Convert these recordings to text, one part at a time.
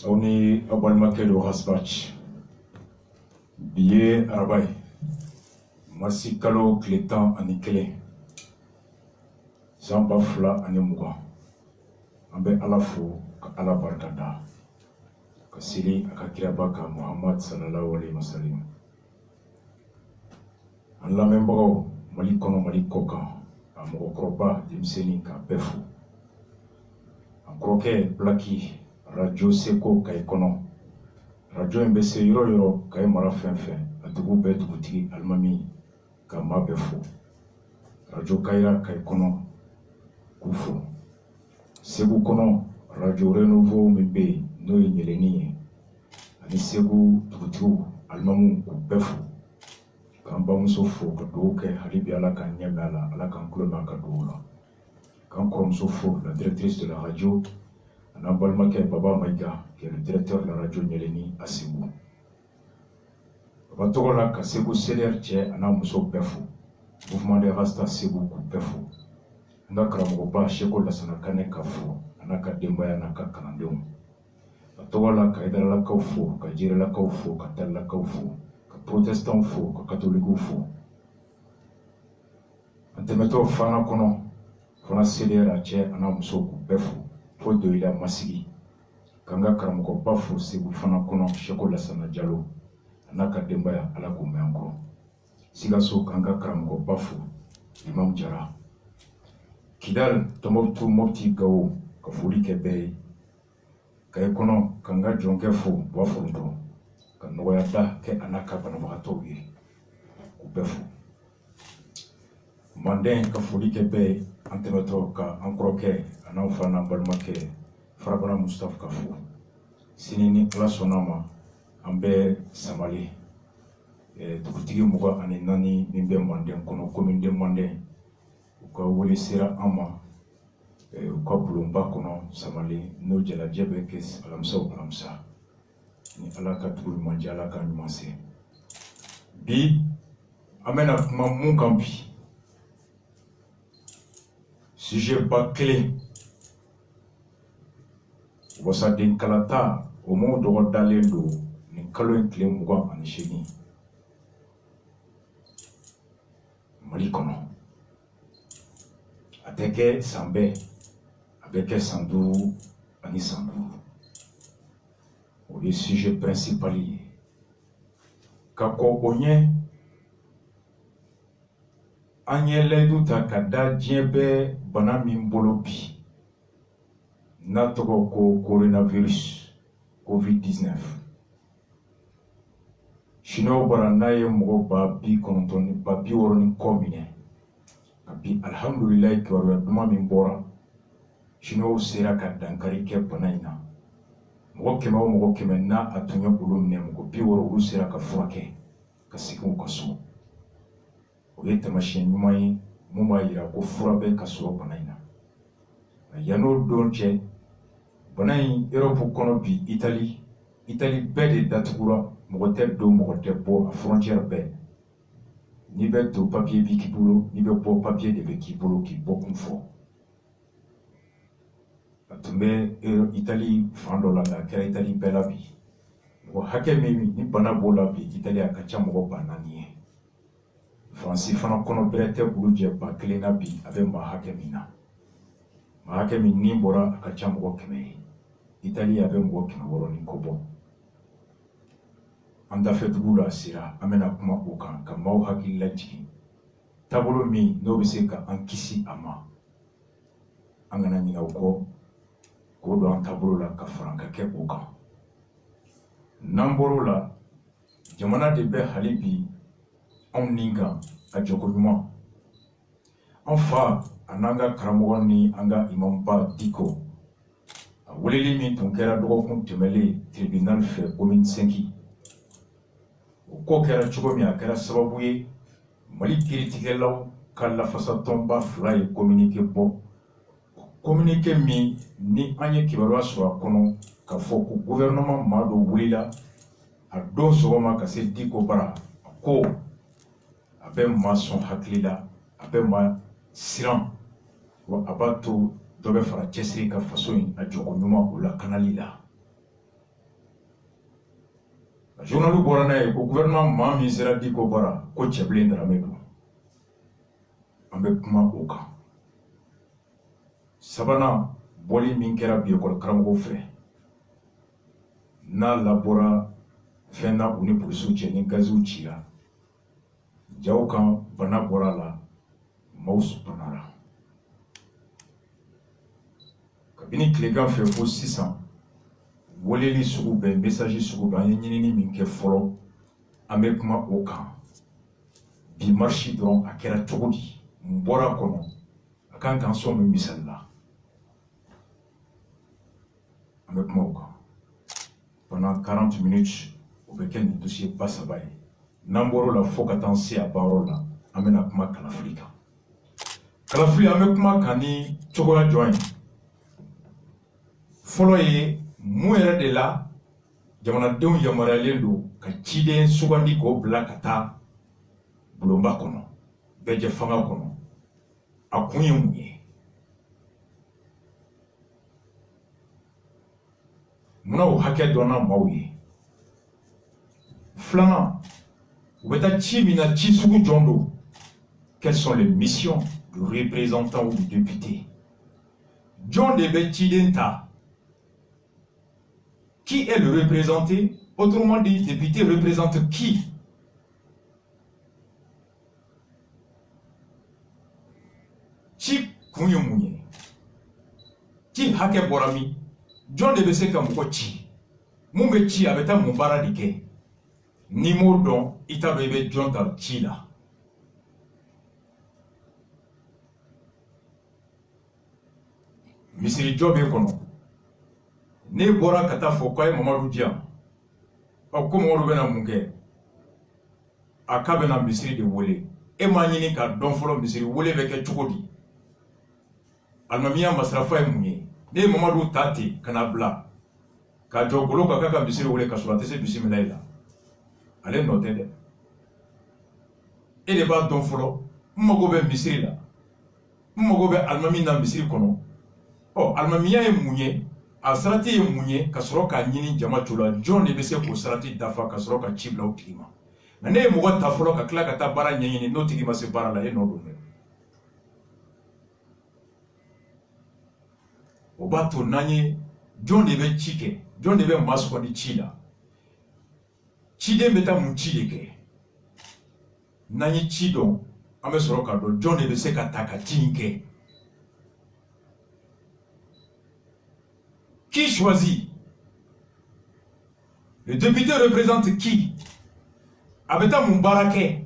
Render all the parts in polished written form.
On est à Balmaké de Rasbach. Billet Arabaï. Massi Kalo Clétan Anikele. Samba Fla Anemuga. Ambe Alafo Ala Barkada. Kasili Akakirabaka Muhammad sallallahu alayhi wa sallam. An lamɛnbagaw Mali kɔnɔ Mali kɔ kan a mɔgɔkɔrɔba denmisɛnnin ka bɛɛ fo. An kɔrɔkɛ Blaki radio Seko Kayi kɔnɔ. Radio in bɛ se yɔrɔ yɔrɔ Kayi mara fɛn fɛn a dugu bɛɛ dugutigi alimami ka maa bɛɛ fo. Radio Kayira Kayi kɔnɔ k'u fo. Segu kɔnɔ radio Renouveau min bɛ yen n'o ye Ɲɛlɛni ye ani Segu dugutigiw alimamu k'u bɛɛ fo. K'an bamuso fo ka dugawu kɛ hali bi Ala k'an ɲɛ mɛn a la Ala k'an tulo mɛn a ka dugawu la. K'an kɔrɔmuso fo la directrice de la radio an'an balimakɛ Baba Maïga qui est le directeur de la radio Ɲɛlɛni à Segu. Baba tɔgɔ la ka Segu CDR cɛ an'an muso bɛɛ fo. Mouvement des Rastas Segu k'u bɛɛ fo. An ka karamɔgɔba Seko Lasana Kanɛ ka fo an'a ka denbaya n'a ka kalandenw. A tɔgɔ la ka Ayidaralakaw fo ka Jirelakaw fo ka Talilakaw fo. Protestants fo, ka catholiques fo. An tɛmɛtɔ fana kɔnɔ, fana CDR a cɛ an'a muso k'u bɛɛ fo. Fo Doyila Masigi. K'an ka karamɔgɔba fo Segu fana kɔnɔ, Seko Lasana Jalo. An'a ka denbaya Ala k'u mɛn an kɔrɔ. Sikaso k'an ka karamɔgɔba fo, Imam Jara. Kidal, Tombouctou, Mopti, Gao, ka foli kɛ bɛɛ ye. Kayi kɔnɔ, k'an ka jɔnkɛ fo, Buaforonto. Ka nɔgɔya da kɛ a n'a ka banabagatɔw ye k'u bɛɛ fo. Manden ka foli kɛ bɛɛ ye an tɛmɛtɔ ka an kɔrɔkɛ a n'an fa n'an balimakɛ Farabara Mustafa ka fo. Sini ni Ala sɔnn'a ma an bɛ Samale dugutigi 24 min bɛ Manden kɔnɔ commune de Manden u ka wele sera an ma u ka bulonba kɔnɔ Samale n'o jalajɛ bɛ kɛ alamisa o alamisa. Ni Ala ka tugu ɲuman di Ala ka ɲuman se. Bi an bɛna kuma mun kan bi sujet ba kelen wasaden kalata o mun dɔgɔ dalen don nin kalo in tile 28 Mali kɔnɔ. A tɛ kɛ san bɛɛ a bɛ kɛ san 5 ani san 5. Le sujet principal est kako onye anyele duta kada diebe bana min bolo bi na togo ko coronavirus COVID-19 shino barana ye mo ba bi kontoni ba bi woroni komine abi alhamdulillah ki waro duma min bora shino sera ka dankari ke bana ina mɔgɔ kɛmɛ o mɔgɔ kɛmɛ n'a a tun ye olu minɛ mɔgɔ 60 olu sera ka furakɛ ka segin u ka so. O ye taamasiyɛn ɲuman ye mun b'a yira ko fura bɛ ka sɔrɔ bana in na. Yan'o don cɛ bana in Europe kɔnɔ bi Italie bɛɛ de datugura mɔgɔ tɛ don mɔgɔ tɛ bɔ a frontière bɛɛ. N'i bɛ don papier bi k'i bolo n'i bɛ bɔ papier de bɛ k'i bolo k'i bɔ kun fɔ. Tun bɛ Italie fan dɔ la nka a kɛra Italie bɛɛ la bi. Mɔgɔ hakɛ min ni bana b'o la bi Italie a ka ca mɔgɔ 4,000 ye. Faransi fana kɔnɔ bɛrɛ tɛ bulu jɛ 1,000 na bi a bɛ maa hakɛ min na. Maa hakɛ min ni bɔra a ka ca mɔgɔ 100 ye. Italie a bɛ mɔgɔ 600 ni kɔ bɔ. An dafɛdugu la sera an bɛna kuma o kan ka maaw hakili lajigin. Taabolo min n'o bɛ se ka an kisi a ma. An kana ɲinɛ o kɔ. K'o don an taabolo la ka fara ka kɛ o kan. N'an bɔr'o la jamana de bɛ hali bi anw ni kan a jɔko ɲuman. An fa a n'an ka karamɔgɔ ni an ka imamba Diko a weleli min tun kɛra dɔgɔkun tɛmɛlen tribunal fɛ commune 5 o ko kɛra cogo min a kɛra sababu ye Mali kiiritigɛlaw ka lafasatɔnba 2 ye communiqué bɔ. Communiqué min ni an ye kibaruya sɔrɔ a kɔnɔ ka fɔ ko gouvernement maa dɔ wulila a don sɔgɔma ka se Diko bara a ko a bɛ maa sɔn hakili la a bɛ maa siran wa a b'a to dɔ bɛ fara cɛsiri ka faso in a jɔko ɲuman o lakanali la. journal borana e ko gouvernement ma mi sera di ko bara ko cheble ndara medo ambe kuma oka sabana boli min kera bi ko karamgo fe na labora fena uni polisu che ni gazu chira jawkan bana borala mausu panara kabini klegan fe fo 600 woleli sugu bɛ message sugu bɛ an ye ɲinini min kɛ fɔlɔ an bɛ kuma o kan bi marche dɔrɔn a kɛra cogo di n bɔra kɔnɔ a kan k'an sɔn min misali la an bɛ kuma o kan pendant 40 minutes o bɛ kɛ nin dossier ba saba ye n'an bɔr'o la fo ka taa se a bayɔrɔ la an bɛna kuma kalafili kan kalafili an bɛ kuma kan ni cogoya jɔn ye fɔlɔ ye mun yɛrɛ de la jamanadenw yamaruyalen don ka ciden sugandi k'o bila ka taa bulonba kɔnɔ bɛɛ jɛ fanga kɔnɔ a kun ye mun ye munna o hakɛ dɔnna maaw ye filanan u bɛ taa ci min na ci sugu jɔn don quelles sont les missions du représentant ou du député jɔn de bɛ ciden ta. Qui est le représenté? Autrement dit, le député représente qui? Ci kunyemunye. Ci hake borami. John de bese ka mko ci. Mumbe ci abeta mumbara dike. Ni modon ita bebe John ta ci la. Misiri jobe kono. Ne bora kata fo ko ay Mamadou Dia o ko Mamadou bena munke aka bena misiri de wole e ma nyini ka don folo misiri wole be ke chukodi almamiya masrafa e munye ne Mamadou tati kana bla ka jogolo ka kaka misiri wole ka surate se bismillah la ale note de e de ba don folo mmago be misiri la mmago be almami na misiri kono o almamiya e munye a sarati ye mun ye ka sɔrɔ k'a ɲini jama tu la jɔn de bɛ se k'o sarati dafa ka sɔrɔ ka ci bila o tigi ma nka ne ye mɔgɔ ta fɔlɔ ka tila ka taa baara ɲɛɲini n'o tigi ma se baara la e nɔ don dɛ o b'a to n'an ye jɔn de bɛ ci kɛ jɔn de bɛ maa sugandi ci la ciden bɛ taa mun ci de kɛ n'an ye ci dɔn an bɛ sɔrɔ k'a dɔn jɔn de bɛ se ka ta ka ci in kɛ. Qui choisit? Le député représente qui? Abeta Moubarake,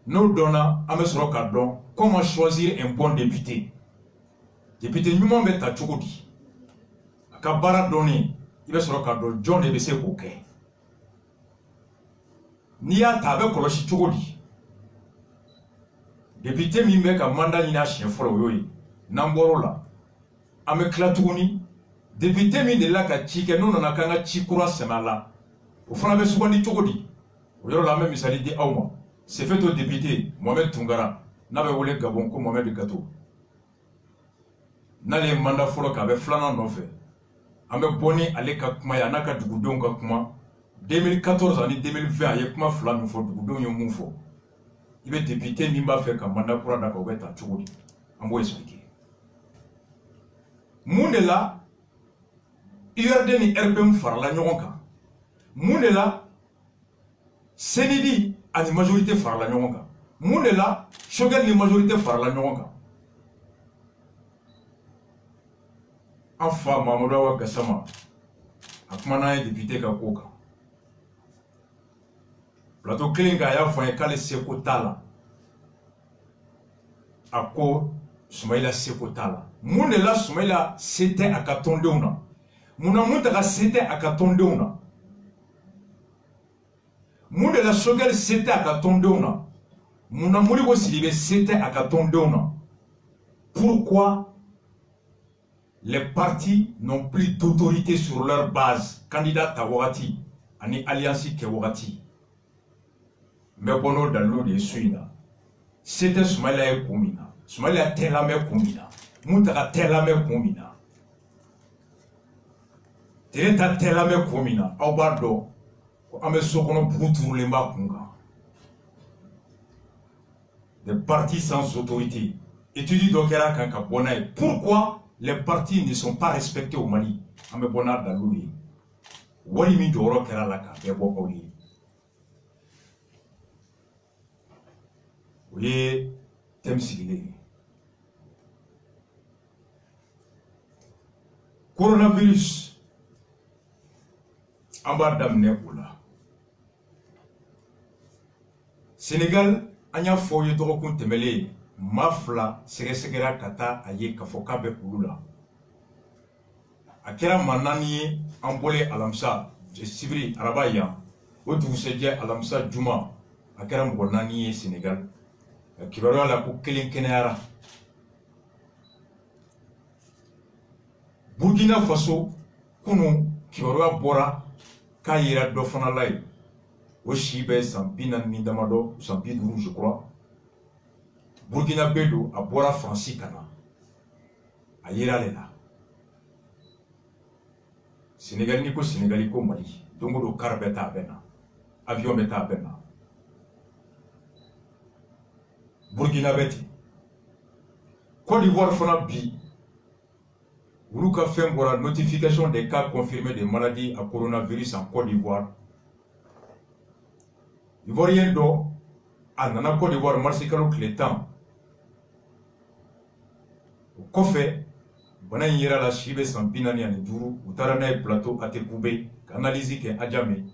nous donnons à M. Rokadon comment choisir un bon député. Député Newman Beta Chokodi. Akabara donné, il va se Rokadon, John et Bessé Koke. Nia Tabe Koloshi Chokodi. Député Mimbek a mandat Nina Chien Foroyoyi, Namborola, Ameklatouni. Député mi de la ka ci kɛ n'u nana k'an ka ci kura sɛmɛ la o fana bɛ sugandi cogo di o yɔrɔ la an bɛ misali di aw ma c'est fait au député Mohamed Tunkara n'a bɛ wele Gabon ko Mohamed Gato n'ale ye mandat fɔlɔ kɛ a bɛ filanan nɔfɛ an bɛ bɔ ni ale ka kuma ye a n'a ka dugudenw ka kuma 2014 ani 2020 a ye kuma fila min fɔ dugudenw ye mun fɔ i bɛ député min b'a fɛ ka mandat kura da kan o bɛ ta cogo di an b'o expliquer mun de la URD ni RPM farala ɲɔgɔn kan mun de la CNID ani majorité farala ɲɔgɔn kan mun de la Choguel ni majorité farala ɲɔgɔn kan an fa Mamadou Awa Gassama a kumana ye député ka ko kan plateau kelen kan a y'a fɔ an ye k'ale seko t'a la a ko Soumaïla seko t'a la mun de la Soumaïla se tɛ a ka tɔndenw na Muna muntaka sete akatondeuna. Mun de la Choguel sete akatondeuna. Muna murigo silibe sete akatondeuna. Pourquoi les partis n'ont plus d'autorité sur leur base? Candidat Tawati, ani alliance Kewati. Mais bono dans de suina. C'était Soumaïla et Koumina. Soumaïla telame Koumina. Muntaka telame Koumina. Tereta telame komina, aw b'a dɔn Des partis sans autorité. Étudie Dokera Kankabona. Pourquoi les partis ne sont pas respectés au Mali? Amebona Daloui. Walimi Doro Keralaka, Bebo Oli. Oui, Temsigile. Coronavirus. Ambadamne Oula. Sénégal, Anya Foye Dorokun Temele, Mafla, Segesegera Kata, Aye Kafokabe Oula. Akera Manani, Ambole Alamsa, Sibri, Arabaya, Odu Sedje Alamsa Juma, Akera Mbonani, Sénégal, Kibara la Kukilin Kenara. Burkina Faso, Kunu, Kibara Bora, Kayira Dofanalai. Oshibe Sampina Mindamado, Sampidou, je crois. Burkina Bedo, à Bora Franciscana. A Yeralela. Sénégaliko, Sénégaliko Mali. Dongo do Carbeta Bena. Avion Beta Bena. Burkina Beti. Côte d'Ivoire Fona Bi. Oulouka Fembora, notification des cas confirmés de maladies à coronavirus en Côte d'Ivoire. Ivoirien do, à Nana Côte d'Ivoire, Marsikalo Clétan. Au Kofé, Bana Yera la Chibe Sampinani Aniduru, ou Taranae Plateau Atekoube, Kanalizi Ke Adjame,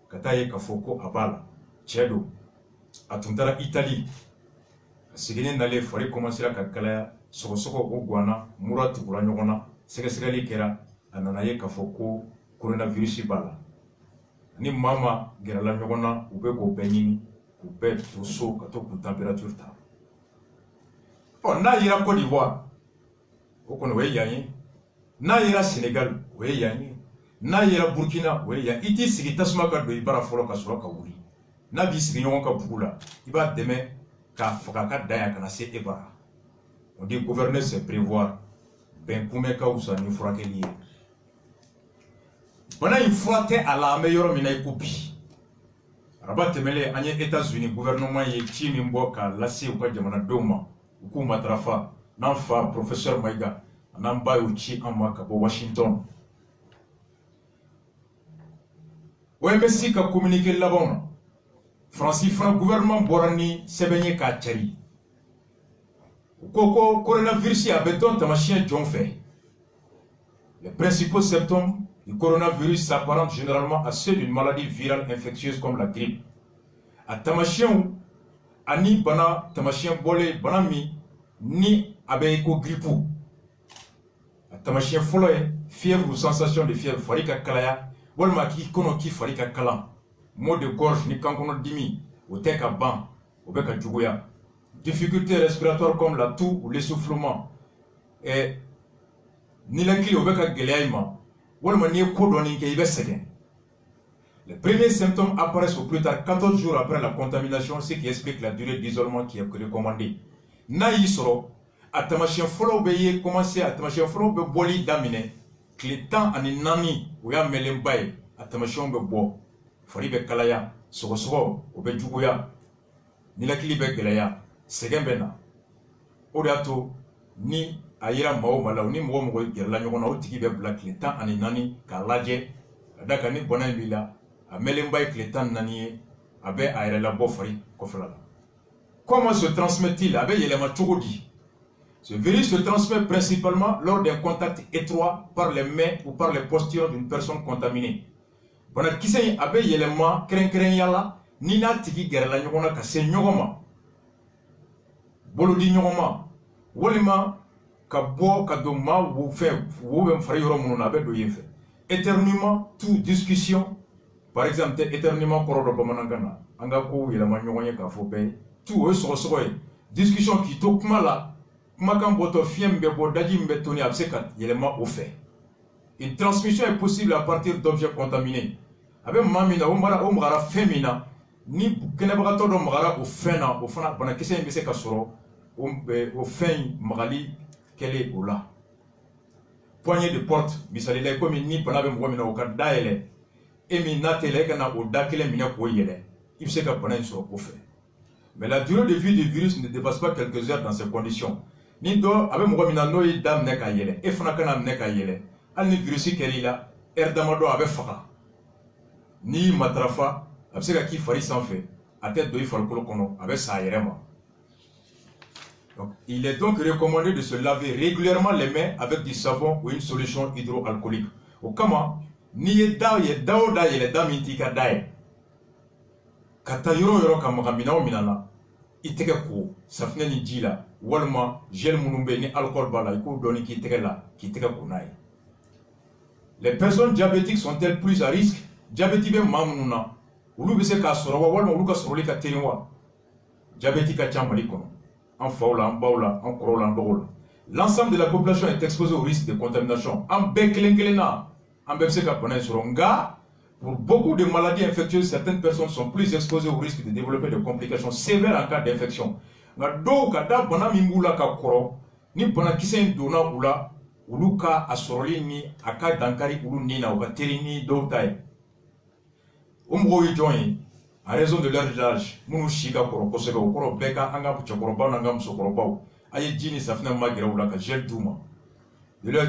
Kataye Kafoko Abala, Tchedo, Atuntara Italie. Sigine Nale Fore commencer à Kakalaya, Sokosoko Ogwana, Murat Uranyona, Segasgali Kera, Ananaye Kafoko, coronavirus Bala. Ni mama gerala nyogona ube ko benini ube toso kato ku température ta. Oh na yira Côte d'Ivoire. O kono we yanyi. Na yira Sénégal we yanyi. Na yira Burkina we yanyi. Iti sigi tasuma ka do ibara folo ka sura ka wuri. Na bi sigi nyon ka bugula. Iba deme ka foka ka daya kana se ebara. On dit gouverner c'est prévoir. Ben kume ka usa ni furakeli. On a une fois à la meilleure minaï coupi. Rabat temele, anye États-Unis, gouvernement y est Mboka, lassi ou pas Jamana Doma, ou Kumatrafa, Nanfa, professeur Maïga, Namba Uchi Amakabo, Washington. OMSI a communiqué là-bas. Francis Franc, gouvernement Borani, Sebenye Kachari. Koko, coronavirus a béton, ta machine John fait. Les principaux symptômes le coronavirus s'apparente généralement à ceux d'une maladie virale infectieuse comme la grippe. A tamashien, ani bana tamashien bolé banami, ni abeiko grippou. A tamashien foloé, fièvre ou sensation de fièvre, farika kalaya, walma ki kono ki farika kalam. Maux de gorge ni kankono dimi, ou teka ban, ou beka djougoya. Difficultés respiratoires comme la toux ou l'essoufflement. Et ni l'enkili ou beka geleaima. Les premiers symptômes apparaissent au plus tard 14 jours après la contamination, ce qui explique la durée d'isolement qui est recommandée. Naïsoro, à tamashien follow beye, commencé à tamashien follow be boli damine, que le temps en nani, ou ya melembaye, à tamashien be bo, fari be kalaya, soro, ou be djugoya, ni la kilibe gelaya, segembena, odato, ni ayira mao mala ni mo mo gerla nyona o tigi be black le temps ani nani ka laje daka ni bona bila a melembay le temps nani abe ayira la bofari ko fala. Comment se transmet-il abe yelema tugodi? Ce virus se transmet principalement lors d'un contact étroit par les mains ou par les postures d'une personne contaminée. Bona kisay abe yelema kren yala ni na tigi gerla nyona ka se nyogoma bolodi nyogoma wolima Kabo kadoma ou fait ou même frère mon abe do yefe. Éternuement toute discussion par exemple éternuement korodo bamanangana anga ko yela manyoye ka fobe tout e so discussion qui to kuma la kuma kan boto fiembe bo daji mbetoni absekat yelema au fait. Une transmission est possible à partir d'objets contaminés. Abe mamina o mara femina ni kenebagato do mara au fena au fana bana kese mbese kasoro au fin magali. Quel est là? Poignée de porte, bisalila comme ni panabe mwamina okadaele et minatele kana odakele minya ko yele il sait que bana sur au fait. Mais la durée de vie du virus ne dépasse pas quelques heures dans ces conditions. Ni do avec mo mina no yi dam ne ka yele e fana kana ne ka yele al ni virus keri la erdamado avec faka ni matrafa avec ka ki fari sans fait à tête de il faut ko kono avec ça yerema. Donc, il est donc recommandé de se laver régulièrement les mains avec du savon ou une solution hydroalcoolique. Au kama, ni ye da ye da mintika dae. Kata yoro kamagamina o minana, iteke ko, safne ni jila, walma, gel munumbe ni alcool bala, iko doni ki teke la, ki teke ko nae. Les personnes diabétiques sont-elles plus à risque? Diabétique mamununa, ulu bise ka sorowa, walma ulu ka soroli ka terinwa. Diabétique a chamali kono. En faula, en baula, en korola, en dogola. L'ensemble de la population est exposée au risque de contamination. En beklengelena, en bepseka soronga. Pour beaucoup de maladies infectieuses, certaines personnes sont plus exposées au risque de développer des complications sévères en cas d'infection. Nga do kada bana mimbula ka koro, ni bana kisen dona ula, uluka asoroli ni aka dankari ulu nina uka terini do tai. Umgo yijoyi. En raison de leur âge, nous chiga koro kosebe koro beka anga pucha koro ba nanga muso koro ba aye jini safna magira wula ka gel duma de leur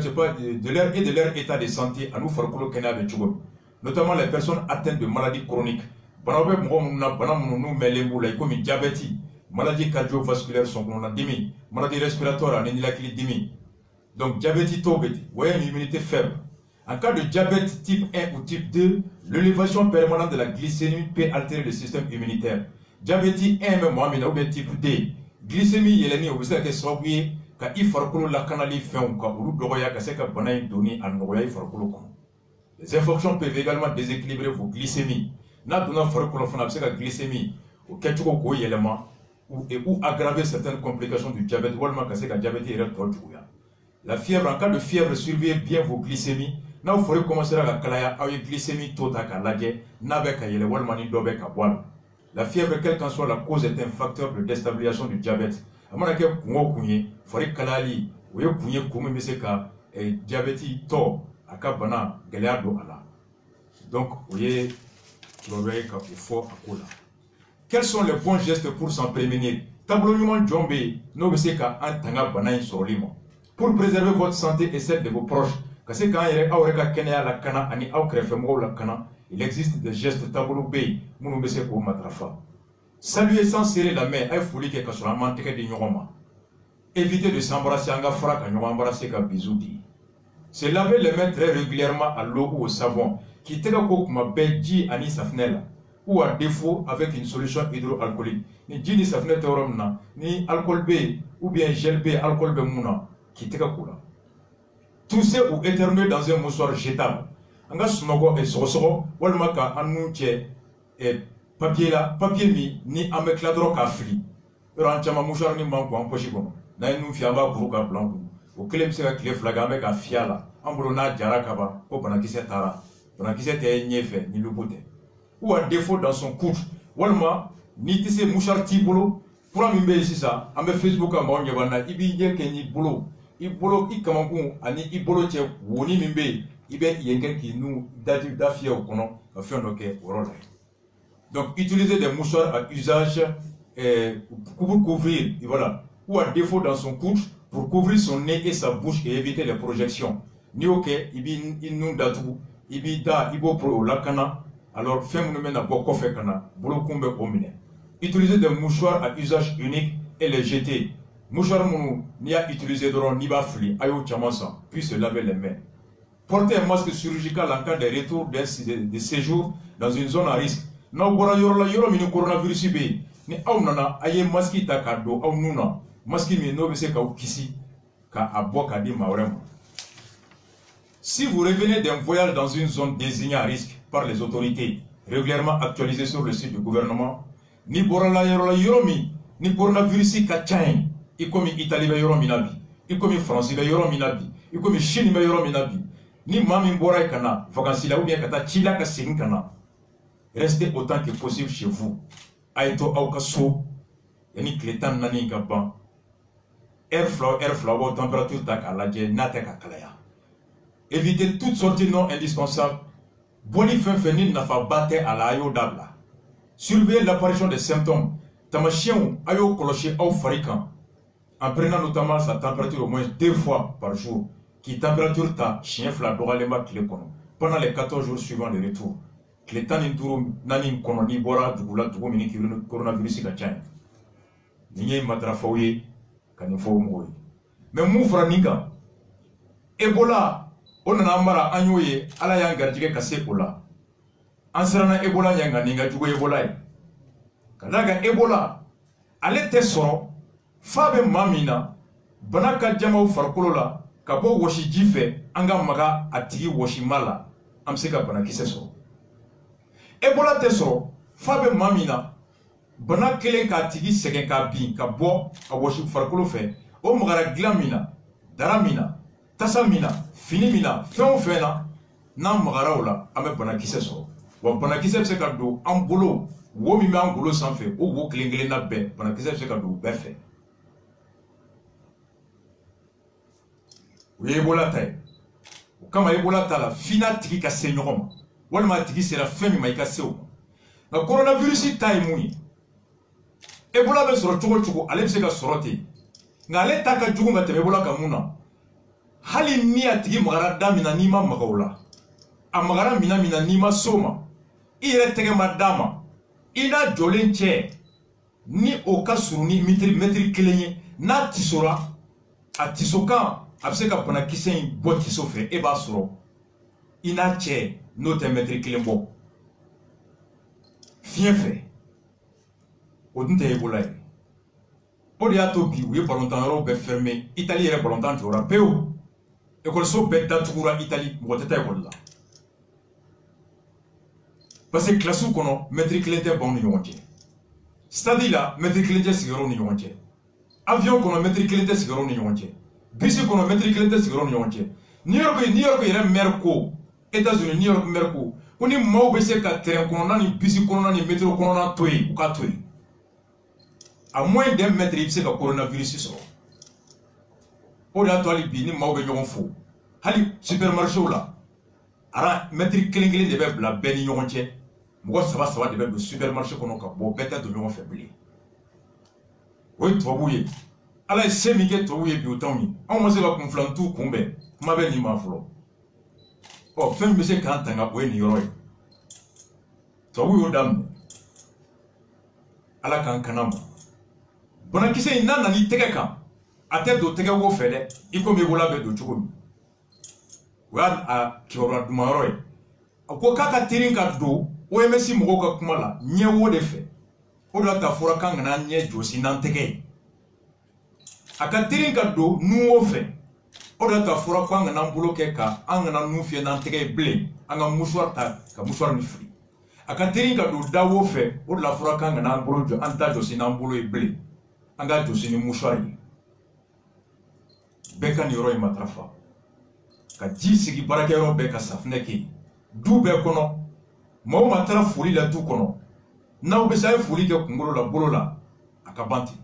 et de leur état de santé à nous farkulo kena be chugo, notamment les personnes atteintes de maladies chroniques banabe mo na bana munu melembu la comme diabète, maladies cardiovasculaires sont qu'on a dimi, maladies respiratoires ni la kili dimi. Donc diabète tobeti, ouais une immunité faible. En cas de diabète type 1 ou type 2, l'élévation permanente de la glycémie peut altérer le système immunitaire. Diabète 1 ou bien type 2, glycémie yeleni ou bien que soit oublié quand il faut que la canali fait un cas ou l'odoya que c'est que banaï donné à noya il faut que les infections peuvent également déséquilibrer vos glycémies. N'a donné faut que l'on fasse que glycémie ou quelque chose ko élément ou aggraver certaines complications du diabète ou alors que c'est que diabète est trop. La fièvre, en cas de fièvre, surveillez bien vos glycémies. Now il faudrait commencer à la glycémie totale à l'adje, n'avec yele walmani dobe kabwal. La fièvre, quelle qu'en soit la cause, est un facteur de déstabilisation du diabète. À mon avis, il faudrait kalali, ou y'a kounye koumé meseka, et diabète to, akabana, galéado ala. Donc, vous voyez, il faut à kola. Quels sont les bons gestes pour s'en prémunir? Tableau Djombe, no beseka, antanga banaï sur limo. Pour préserver votre santé et celle de vos proches, il existe des gestes tabou bay, saluer sans serrer la main, éviter de s'embrasser en gafra quand embrasser comme bisoudi. Se laver les mains très régulièrement à l'eau ou au savon, qui te ma belgi ani safnel, ou à défaut avec une solution hydroalcoolique. Ni jini safnel teoromna, ni alcool B, ou bien gel B, alcool B mouna. Qui te kula. Tousser ou éternuer dans un mouchoir jetable. Anga sunogo et sosoro, walmaka anouche et papier là, papier ni amekladro ka fli. Ranchama mouchoir ni manko en pochigon. Na nous fiaba bruka blanc. Au clem se clé flagame ka fiala. Ambrona jarakaba, au banakise tara. Banakise te nyefe, ni lubote. Ou à défaut dans son coude, walma, ni tisse mouchoir tibolo. Pour un mimbe ici ça, ambe Facebook a maonye wana, ibi yeke ni bolo. Ibolo ikamangu ani ibolo che woni mimbe ibe yengen qui nous dafia au kono afin que orole. Donc utiliser des mouchoirs à usage pour couvrir et voilà, ou à défaut dans son coude pour couvrir son nez et sa bouche et éviter les projections. Ni ok ibi inu datu ibi da ibo pro lakana alors femme nous mène à boko fe kana bolo kumbe omine. Utiliser des mouchoirs à usage unique et les jeter. Mouchoir mounou, ni à utiliser d'oron, ni bafli, ayo chamasa, puis se laver les mains. Porter un masque chirurgical en cas de retour de séjour dans une zone à risque. Non, bora yoro la yoro minu coronavirus ibe. Ni au nana, aye masque ta kado, au nuna. Masque mi no bese ka kisi, ka abo ka di maurem. Si vous revenez d'un voyage dans une zone désignée à risque par les autorités, régulièrement actualisée sur le site du gouvernement, ni bora la yoro mi, ni coronavirus ka chain. I comme Italie be yoro minabi, I comme France be yoro minabi, I comme Chine be yoro minabi. Ni mami mbora kana, vacances là ou bien kata chila ka sing kana. Restez autant que possible chez vous. Aito au kaso, yani kletan nani kaban. Airflow, température tak à la nate kakalaya. Évitez toute sortie non indispensable boni fen fen ni nafa bate ala ayo dabla. Surveiller l'apparition des symptômes. Tamashien ayo koloshi au farikan. En prenant notamment sa température au moins 2 fois par jour. Qui température ta chien fla doralema kile kono. Pendant les 14 jours suivant le retour. Kile tani nduru nani kono ni bora dugula dugu mini ki coronavirus ka chanya. Niye matrafaouye kanifo mwoye. Mais moufra nika. Ebola onana mara anyoye ala yang garjige kase ola. Ansarana Ebola nyanga ninga jugo Ebola. Kadaga Ebola ale te soro fabe mamina banaka jamau farkolola kabo woshi jife anga maga atigi woshi mala amseka banakise soro. Ebola te soro fabe mamina banakele ka atigi segen ka bin ka bo a woshi farkolo fe o magara glamina daramina tasamina finimina fen fena na magara ola ame banakise soro. Wa banakise se ka do an bolo wo mi an bolo sanfɛ o wo kelen na bɛɛ banakisɛ se ka do bɛɛ fɛ o ye Ebola ta ye o kama Ebola ta la fina tigi ka se ɲɔgɔn ma walima tigi sera fɛn min ma i ka se o ma nka coronavirus ta ye mun ye Ebola bɛ sɔrɔ cogo cogo ale bɛ se ka sɔrɔ ten nka ale ta ka jugu ka tɛmɛ Ebola kan mun na hali ni a tigi magara da min na n'i ma maga o la a magara mina min na n'i ma s'o ma i yɛrɛ tɛgɛ ma d'a ma ina jɔlen cɛ ni o ka surun ni mètre kelen ye n'a tisora a tisokan a bɛ se ka banakisɛ in bɔ tiso fɛ e b'a sɔrɔ i n'a cɛ n'o tɛ mètre kelen bɔ fiɲɛ fɛ o dun tɛ Ebola ye o de y'a to bi u ye balontan yɔrɔw bɛɛ fermé Italie yɛrɛ balontan jɔra pewu ekɔliso bɛɛ datugura Italie mɔgɔ tɛ taa ekɔli la parce que classe kɔnɔ mètre kelen tɛ banw ni ɲɔgɔn cɛ stade la mètre kelen tɛ sigiyɔrɔw ni ɲɔgɔn cɛ avion kɔnɔ mètre kelen tɛ sigiyɔrɔw ni ɲɔgɔn cɛ bus kɔnɔ mètre kelen tɛ sigiyɔrɔw ni ɲɔgɔn cɛ New York yɛrɛ maire ko États-Unis New York maire ko ni maaw bɛ se ka terrain kɔnɔna ni bus kɔnɔna ni métro kɔnɔna to yen u k'a to yen à moins d'un mètre i bɛ se ka coronavirus sɔrɔ o de y'a to hali bi ni maaw bɛ ɲɔgɔn fo hali supermarché la ara mètre kelen kelen de bɛ bila bɛɛ ni ɲɔgɔn cɛ mɔgɔ saba saba de bɛ don supermarché kɔnɔ ka bɔ bɛɛ tɛ don ɲɔgɔn fɛ bilen o ye tubabuw ye ala ye se min kɛ tubabuw ye bi o t'anw ye anw ma se ka kunfilantu kunbɛn kuma bɛ nin ma fɔlɔ ɔ fɛn min bɛ se k'an tanga o ye nin yɔrɔ ye tubabuw y'o daminɛ ala k'an kana ma banakisɛ in n'a nan'i tɛgɛ kan a tɛ don tɛgɛ wo fɛ dɛ i komi Ebola bɛ don cogo min o y'a kibaruya duman yɔrɔ ye a ko k'a ka teri ka don OMS mɔgɔw ka kuma la ɲɛ wo de fɛ o de y'a ta fɔra k'an kana ɲɛ jɔsi n'an tɛgɛ ye a ka teri ka don nun wo fɛ o de y'a ta fɔra k'an kana an bolo kɛ ka an kana nun fiyɛ n'an tɛgɛ ye bilen an ka mouchoir ta ka mouchoir ni fili a ka teri ka don da wo fɛ o de la fɔra k'an kana an bolo jɔ an ta jɔsi n'an bolo ye bilen an ka jɔsi ni mouchoir ye bɛɛ ka nin yɔrɔ in matarafa ka ji sigi baarakɛyɔrɔ bɛɛ ka safinɛ kɛ du bɛɛ kɔnɔ maaw ma taara foli la du kɔnɔ n'aw bɛ se a ye foli kɛ kunkolo la bolo la a ka ban ten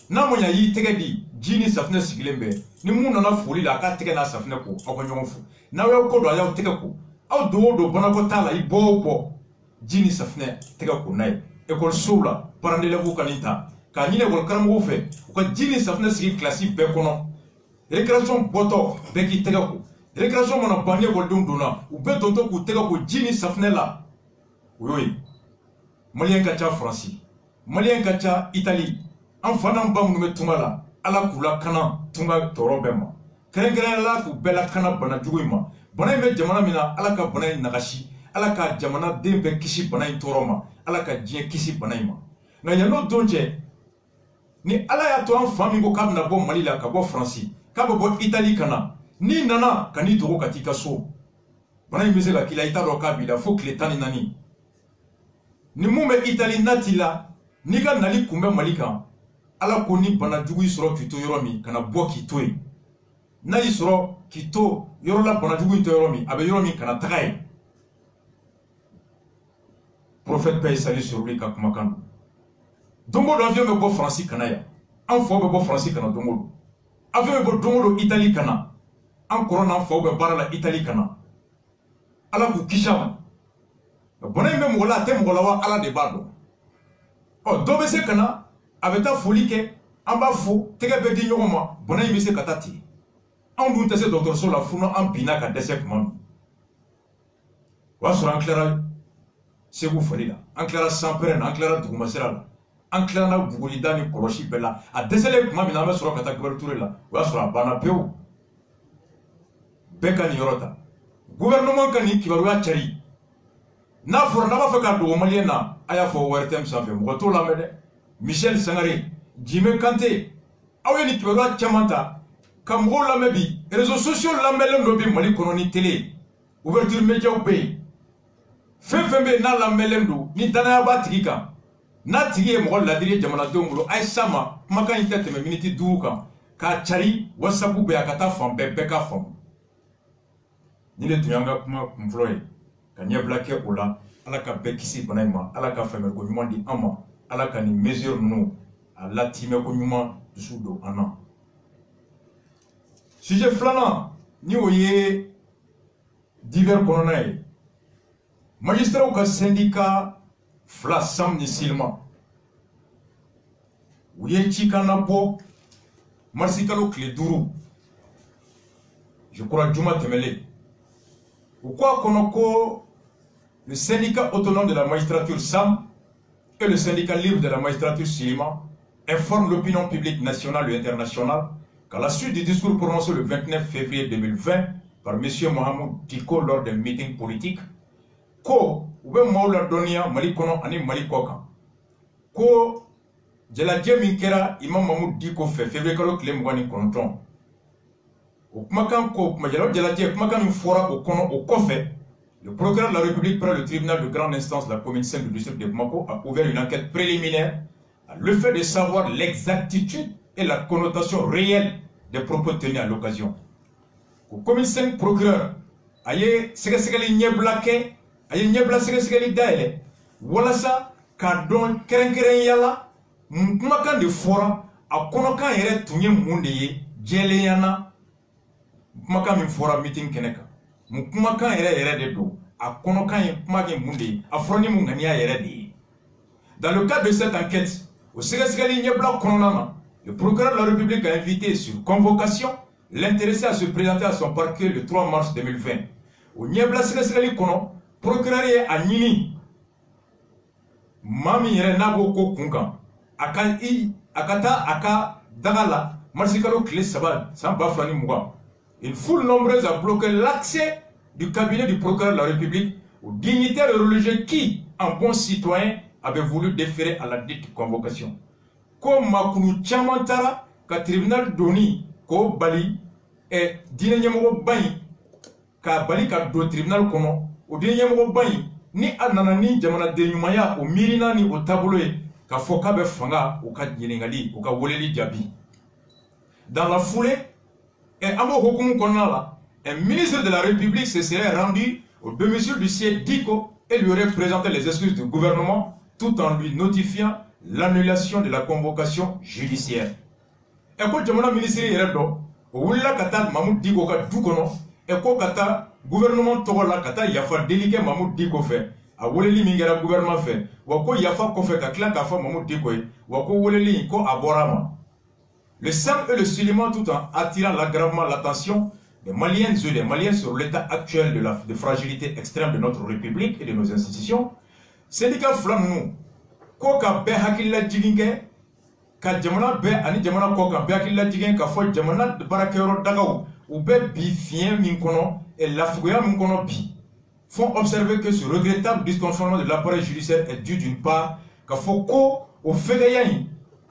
n'a ma ɲa y'i tɛgɛ di ji ni safinɛ sigilen bɛ ni mun nana foli la a k'a tɛgɛ n'a safinɛ ko aw ka ɲɔgɔn fo n'aw y'aw kɔ don a y'aw tɛgɛ ko aw don o don banako t'a la i bɔ o bɔ ji ni safinɛ tɛgɛ ko n'a ye ekɔlisow la parents d'élèves ka nin ta k'a ɲini ekɔli karamɔgɔw fɛ u ka ji ni safinɛ sigi kilasi bɛɛ kɔnɔ récréation bɔtɔ bɛɛ k'i tɛgɛ ko récréation mana ban ni ekɔlidenw donna u bɛɛ dontɔ k'u tɛgɛ ko ji ni safinɛ la o y'o ye maliyɛn ka ca faransi maliyɛn ka ca itali an fa n'an ba minnu bɛ tunga la ala k'u lakana tunga tɔɔrɔ bɛɛ ma kɛrɛnkɛrɛnnenya la k'u bɛɛ lakana bana jugu in ma bana in bɛ jamana min na ala ka bana in nagasi ala ka jamanaden bɛɛ kisi bana in tɔɔrɔ ma ala ka diɲɛ kisi bana in ma nka yan'o don cɛ ni ala y'a to an fa min ko k'a bɛna bɔ mali la ka bɔ faransi k'a bɛ bɔ itali ka na n'i nana ka n'i dogo ka t'i ka so bana in bɛ se ka k'i la i t'a dɔn k'a b'i la fo tile 14 ni mun bɛ Italie n'a t'i la n'i ka nali kun bɛ Mali kan ala ko ni bana jugu y'i sɔrɔ k'i to yɔrɔ min kana bɔ k'i to yen n'a y'i sɔrɔ k'i to yɔrɔ la bana jugu in to yɔrɔ min a bɛ yɔrɔ min kana taga yen prophète paix et salut sur lui ka kumakan don o don avion bɛ bɔ Faransi kana yan an faw bɛ bɔ Faransi kana don o don avion bɛ bɔ don o don Italie kana an kɔrɔ n'an faw bɛ baara la Italie kana ala k'u kisi a ma Bonne même voilà thème voilà ala de bado. Oh dobe se kana avec ta folie que en bas fou tega be di nyoma bonne même se katati. On dun tese docteur so la funo en bina ka desek mon. Wa sur en clair c'est vous folie en clair sans peine en clair duguma sera en clair na buguli dani koloshi bella a desele kuma mina me sur ka ta couverture là wa sur bana peu beka ni yorota gouvernement kan ni kibaruya chari n'a fɔra n'a b'a fɛ ka dogo maliyɛn na a y'a fɔ WRTM sanfɛ mɔgɔ t'o lamɛn dɛ Michel Sangare Jimé Kanté aw ye nin kibaruya caman ta ka mɔgɔw lamɛn bi réseaux sociaux lamɛnlen dɔ bi Mali kɔnɔ ni télé ouverture médiaw bɛ yen fɛn fɛn bɛ yen n'a lamɛnlen don ni danaya b'a tigi kan n'a tigi ye mɔgɔ ladiri ye jamanadenw bolo a ye s'a ma kumakan in tɛ tɛmɛ miniti 5 kan k'a cari WhatsApp bɛ a ka taa fan bɛɛ bɛɛ k'a faamu ni de tun y'an ka kuma kunfɔlɔ ye ka ɲɛbila kɛ o la ala ka bɛɛ kisi bana in ma ala ka faamuyali ɲuman di an ma ala ka nin mesure ninnu a latimɛ ko ɲuman dusu don an na sujet filanan ni o ye divers kɔnɔna ye magistraw ka syndicat fila Sam ni Silema u ye cikan labɔ marisi kalo tile 5 je crois juma tɛmɛlen ou quoi qu'on le syndicat autonome de la magistrature SAM et le syndicat libre de la magistrature Silema informent l'opinion publique nationale et internationale qu'à la suite du discours prononcé le 29 février 2020 par M. Mohamed Diko lors d'un meeting politique, ko ube maula donia Mali kono ani Mali koka ko jalaje min kɛra Imam Mahmoud Diko fɛ février kalo tile 29 o kumakan ko jalaje kumakan min fɔra o kɔnɔ o kɔfɛ le procureur de la République près le tribunal de grande instance de la commune 5 du district de Bamako a ouvert une enquête préliminaire à le fait de savoir l'exactitude et la connotation réelle des propos tenus à l'occasion. Au commune 5 procureur aye segasegeli ñeblake aye ñebla segasegeli daele wala sa ka don kerenkeren yala kumakan de fora a konokan yɛrɛ tun ye mun de ye jɛleyana kumakan min fora meeting kɛnɛ kan kumakan yɛrɛ de do a konokan ye kumakan mun de ye a fɔra ni mun ŋaniya yɛrɛ de ye. Dans le cadre de cette enquête au segasegeli ñebla kɔnɔna na le procureur de la République a invité sur convocation l'intéressé à se présenter à son parquet le 3 mars 2020. Au ñebla segasegeli kɔnɔ procureur ye a ɲini maa min yɛrɛ n'a b'o ko kun kan a ka taa a ka daga la marisi kalo tile 3 san 2020. Une foule nombreuse a bloqué l'accès du cabinet du procureur de la République aux dignitaires et religieux qui, en bons citoyens, avaient voulu déférer à la dite convocation. Comme Makunu Tchamantara, ka tribunal doni, ko bali, et dine nyamoro bayi, ka bali ka do tribunal kono, o dine nyamoro bayi, ni ananani jamana denyumaya, o mirina ni o tabloe, ka foka be fanga, o ka djenengali, o ka woleli jabi. Dans la foulée, et amo hokumu konala, un ministre de la République se serait rendu au domicile du siège Diko et lui aurait présenté les excuses du gouvernement tout en lui notifiant l'annulation de la convocation judiciaire. Et quand le ministre est là, au Kata Mahmoud Diko ka dukono, et quand Kata gouvernement Togola Kata yafa déliqué Mahmoud Diko fait, a woleli mingera gouvernement fait, wako yafa kofe ka kla ka fa Mahmoud Diko, wako woleli ko aborama. Le SAM et le Silema tout en attirant l'aggravement l'attention des Maliens et des Maliens sur l'état actuel de fragilité extrême de notre République et de nos institutions, syndicat flamme ko ka be hakilla jiginke ka jamana be ani jamana ko ka be hakilla jigen ka fo jamana barakero dagaw ou be bi fien min kono et l'afuya min kono bi font observer que ce regrettable dysfonctionnement de l'appareil judiciaire est dû d'une part ka fo ko o fegeyayi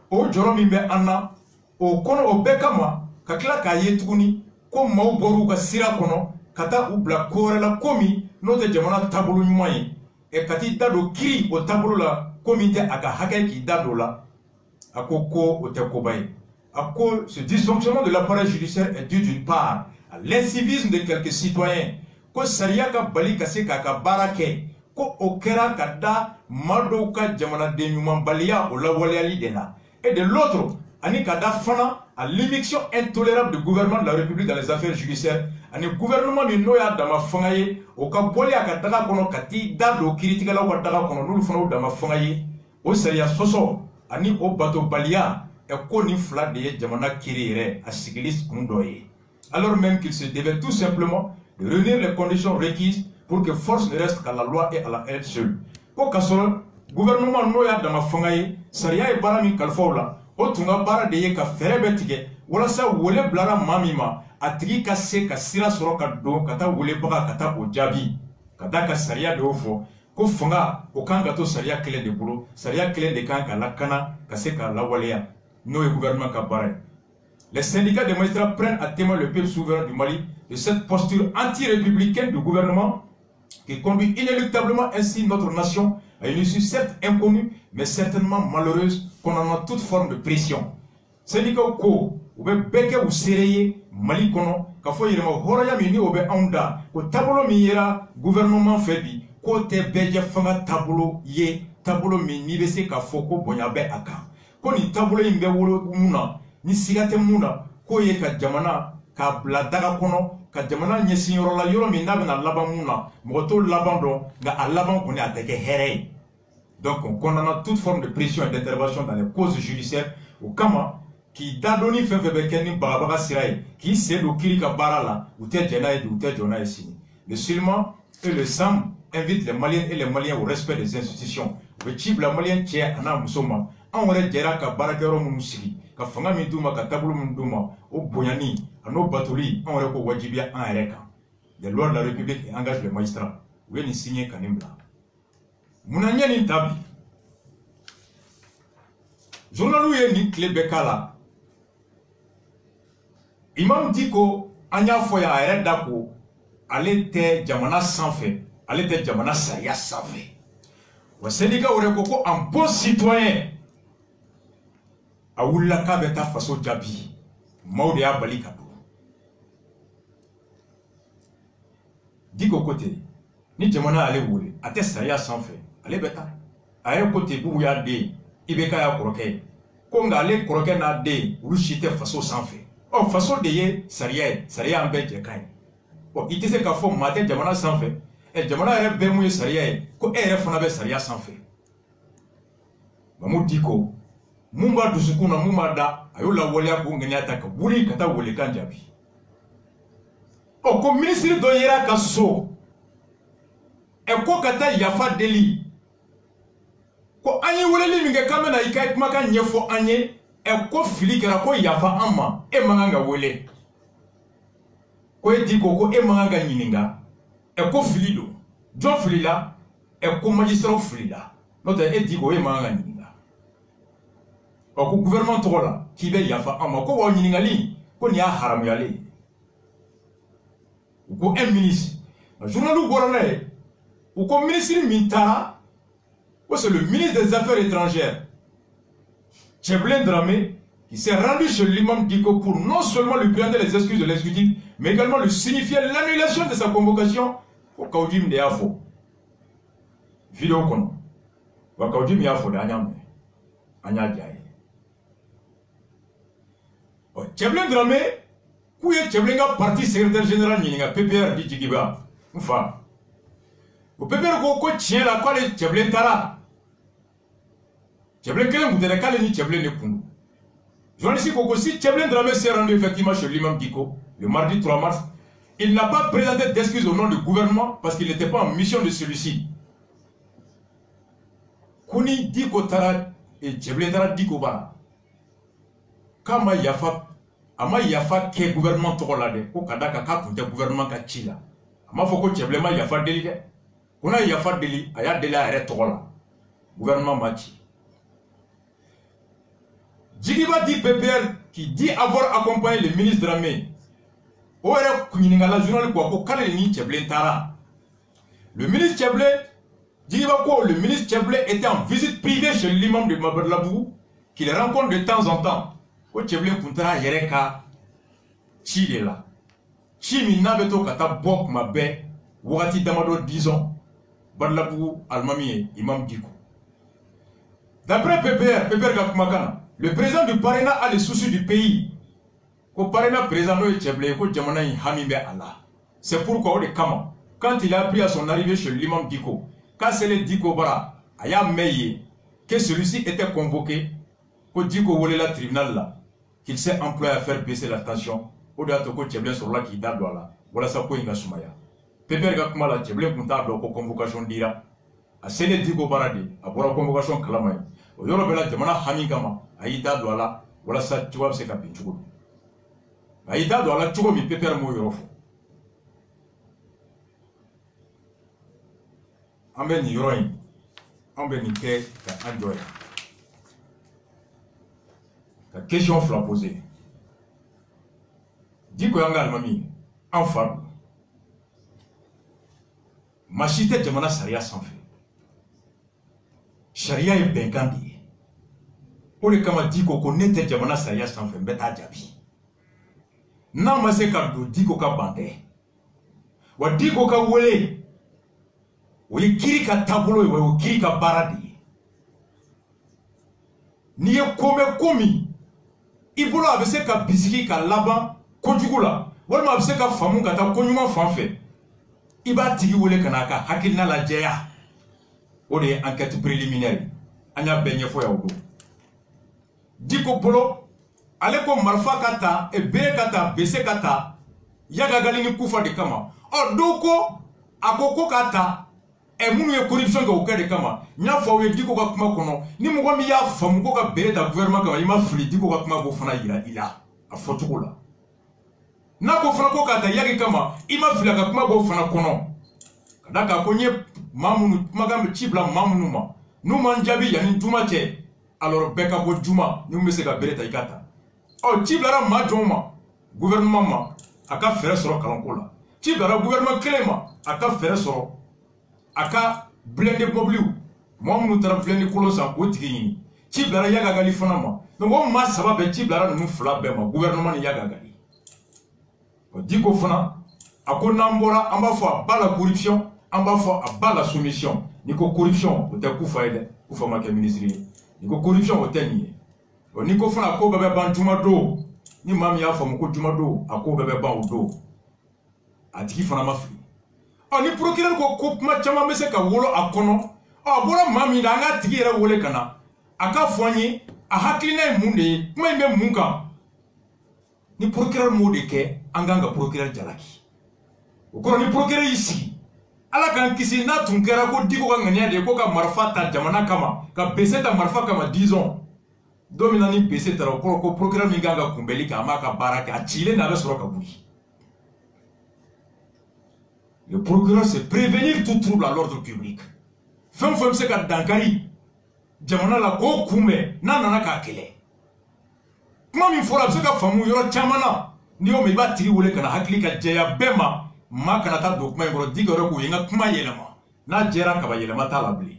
o joro min be anna o kono o be kama ka kila ka ye tuguni ko maw boru ka sira kono kata u bla korela komi no te jamana tabulu ɲuman ye e kati dado kiri o tabulu la comité a ka hakɛ k'i da do la a ko o tɛ koba ye a ko ce dysfonctionnement de l'appareil judiciaire est dû d'une part à l'incivisme de quelques citoyens ko sariya ka bali ka se k'a ka baara kɛ ko o kɛra ka da maa dɔw ka jamanaden ɲumanbaliya o lawaleyali de la et de l'autre ani kada fana à l'émission intolérable du gouvernement de la République dans les affaires judiciaires ani gouvernement min no ya dama fanga ye o ka boli aka daga kono kati da do critique la wa daga kono nulu fana o dama fanga ye o sariya soso ani o bato balia e ko ni fla de jamana kiri yere a sigilis kun do ye alors même qu'il se devait tout simplement de réunir les conditions requises pour que force ne reste qu'à la loi et à la elle seule ko kasoro gouvernement no ya dama fanga ye sariya e barami kalfawla o tunga bara de ye ka fere betige wala sa wole blara mamima atigi ka se ka sira soro ka don ka ta wole baga ka ta o jabi ka da ka sariya de ofo ko fanga o kan ka to sariya kele de bolo sariya kele de kan ka lakana ka se ka lawaleya no e gouvernement ka bara. Les syndicats des magistrats prennent à témoin le peuple souverain du Mali de cette posture anti-républicaine du gouvernement qui conduit inéluctablement ainsi notre nation à une issue certes inconnue, mais certainement malheureuse, condamnant toute forme de pression. Syndicats ko, ou be beke ou sereye, Mali kono, kafo yirema horaya mini ou be aunda, ko tabolo mi yera gouvernement febi, ko te beja fanga tabolo ye, tabolo mi ni bese kafo ko bonyabe aka. Ko ni tabolo imbe wolo muna, ni sigate muna, ko ye ka jamana, ka bladaga kono, ka jamana nyesi yorola yoro mi nabe na laban muna, moto laban don, ga a laban kone ateke herey. Donc on condamne toute forme de pression et d'intervention dans les causes judiciaires au Kama qui dadoni fait febekeni barabara siraye qui c'est le kirika barala ou tel jenaï ou tel jonaï sini. Le Sulman et le SAM invitent les Maliens et les Maliens au respect des institutions. Le type la Malien tient ana musoma en vrai dira ka barakero munusiri ka fanga minduma ka tabulu munduma au boyani ano batoli en vrai ko wajibia en ereka. Les lois de la République engagent les magistrats. Oui ni signé kanimla. Munanya ni tabi journalu ye ni kle bekala imam diko anya foya ayre dako ale te jamana sanfé ale te jamana sariya sanfé wa syndicat ore ko en bon citoyen awulla ka beta faso jabi mawde ya balika do diko côté ni jamana ale wole ate sariya sanfé ale beta aye côté bubu ya de ibeka ya koroke ko ngale koroke na de rushite faso sanfé o faso de ye sariya ambe je kan o itese ka fo mate jamana sanfé e jamana re be mu sariya ko ere fona be sariya sanfé mamu diko mumba dusukuna mumba da ayola wole ko ngani ataka buri kata wole kan jabi o ko ministre do yera ka so e ko kata yafa deli ko anye weleli minge kamena ikai maka nyefo anye e ko fili kera ko yafa amma e manganga wele ko e diko ko e manganga nyininga e ko fili do jo fili la e ko magistrat fili la nota e diko e manganga nyininga o ko gouvernement tola ki be yafa amma ko wa nyininga li ko ni a haramu yale ko un ministre journalu gorana e ou comme ministre Mintara, c'est le ministre des Affaires étrangères, Tcheblin Dramé, qui s'est rendu chez l'imam Diko pour non seulement lui présenter les excuses de l'exécutif, mais également lui signifier l'annulation de sa convocation au Kaudim de Afo. Vidéo kono. Wa Kaudim de Afo de Anyame. Anyadjaye. Tcheblin Dramé, kouye Tcheblinga parti secrétaire général Nininga PPR di Djigiba. Enfin. Au pépère ko tient la quoi les Tcheblin Tara. Tcheblin Kelen vous donnez qu'à l'ennemi Tcheblin Nekundu. Journaliste Koko, si Tcheblin Dramé s'est rendu effectivement chez l'imam Diko le mardi 3 mars, il n'a pas présenté d'excuses au nom du gouvernement parce qu'il n'était pas en mission de celui-ci. Kuni Diko Tara et Tcheblin Tara Diko Bara. Kama Yafa, Ama Yafa ke gouvernement Tokolade, ko Kadaka Kapunte gouvernement Kachila. Ama Foko Tcheblin Ma Yafa Delige. On a Yafa Deli, Aya Deli a Tokola. Gouvernement Machi. Djigiba dit PPR qui dit avoir accompagné le ministre Dramé. Ouere Kuninga journal Kwako Kaleni Tcheblin Tara. Le ministre Tcheblin, Djigiba Ko, le ministre Tcheblin était en visite privée chez l'imam de Mabadlabou, qu'il rencontre de temps en temps. Ko Tcheblin Kuntara Yereka Chilela. Chimi Nabeto Kata Bok Mabe, Wati Damado disons, Badlabou Almami, imam Diko. D'après PPR Kakumakana, Le président du Parena a les soucis du pays. Au Parena, président Allah. C'est pourquoi, quand il a appris à son arrivée chez l'imam Diko, quand c'est le Diko Bara, Aya Meye, que celui-ci était convoqué, au Diko Wole la tribunal là, qu'il s'est employé à faire baisser la tension, au Datoko Tcheblé sur la qui date là, voilà ça pour Inga Soumaya. Pépère Gakmala Tcheblé comptable pour convocation d'Ira, à Sele Diko Barade, à pour la convocation Kalamay, au Yorobela Demana Hamingama, à Ida Douala, voilà ça, tu vois, c'est Kapinchou. À Ida Douala, tu vois, mi Pépère Moyorofo. Amben Yoroin, Amben Nike, Andoya. La question faut la poser. Dis que Yanga Almami, enfant, Machite Jamana Saria sans fait. Sharia est Bengandi. Pour les Kama dit qu'on connaît Jamana Saria sans fait, Beta Jabi. Non, mais c'est quand dit qu'on a bandé. Ou dit qu'on a volé. Ou kiri ka tabolo ou kiri ka baradi. Ni ye kome komi. Ibolo a se ka bisiki ka laban konjugula. Walma a se ka famu ka ta konyuma fanfe. Iba tigi wole kana ka hakilina la jeya. O de enquête préliminaire. Anya benye fo ya odo. Diko bolo ale ko marfa kata e bere kata bese kata yaga galini kufa de kama. O doko akoko kata et nous avons corruption au cas de Kama. Nous avons fait des choses comme ça. Nous avons fait des choses comme ça. Nous avons fait des choses comme ça. Nous avons fait des choses comme ça. Nous avons fait des choses comme ça. Nous avons fait des choses comme ça. Nous avons fait des choses comme ça. Nous avons fait des choses comme ça. Alors, Beka Bo Juma, nous avons fait des choses comme ça. Oh, Tiblara Majoma, gouvernement, a fait sur le Kalankola. Tiblara gouvernement Clément, a fait sur aka blende mobliu mo mu tara blende kolosa ko tigi ci blara yaga gali fonama donc on ma sababe ci blara nu fula be ma gouvernement ni yaga gali o diko fona akona mbora amba fo bala corruption amba fo bala soumission niko corruption o te ku faide ku fa ma ke ministre niko corruption o te ni o niko fona ko bebe ban juma do ni mami ya fo mo ko juma do ako bebe ban o do atiki fona ma fi. On est procureur ko kuma chama mese ka wolo akono o bora mami da nga tigi era wole kana aka foanye a haklina munde kuma me munka ni procureur mode ke anganga procureur jalaki ko ni procureur ici ala kan kisi na tunkera ko diko ka ngania de ko ka marfa ta jamana kama ka bese ta marfa kama disons domina ni bese ta ko procureur mi ganga kumbeli ka maka baraka a chile na be soro ka buri. Le procureur, c'est prévenir tout trouble à l'ordre public. Femme c'est que Dankari, Jamana la ko kume, nanana ka kele. Comment il faut la femme famu yoro chamana, ni o me ba tiri wole kana hakli ka jeya bema, ma kana ta dokuma yoro digoro ko yenga kuma yelema. Na jera ka ba yelema ta labli.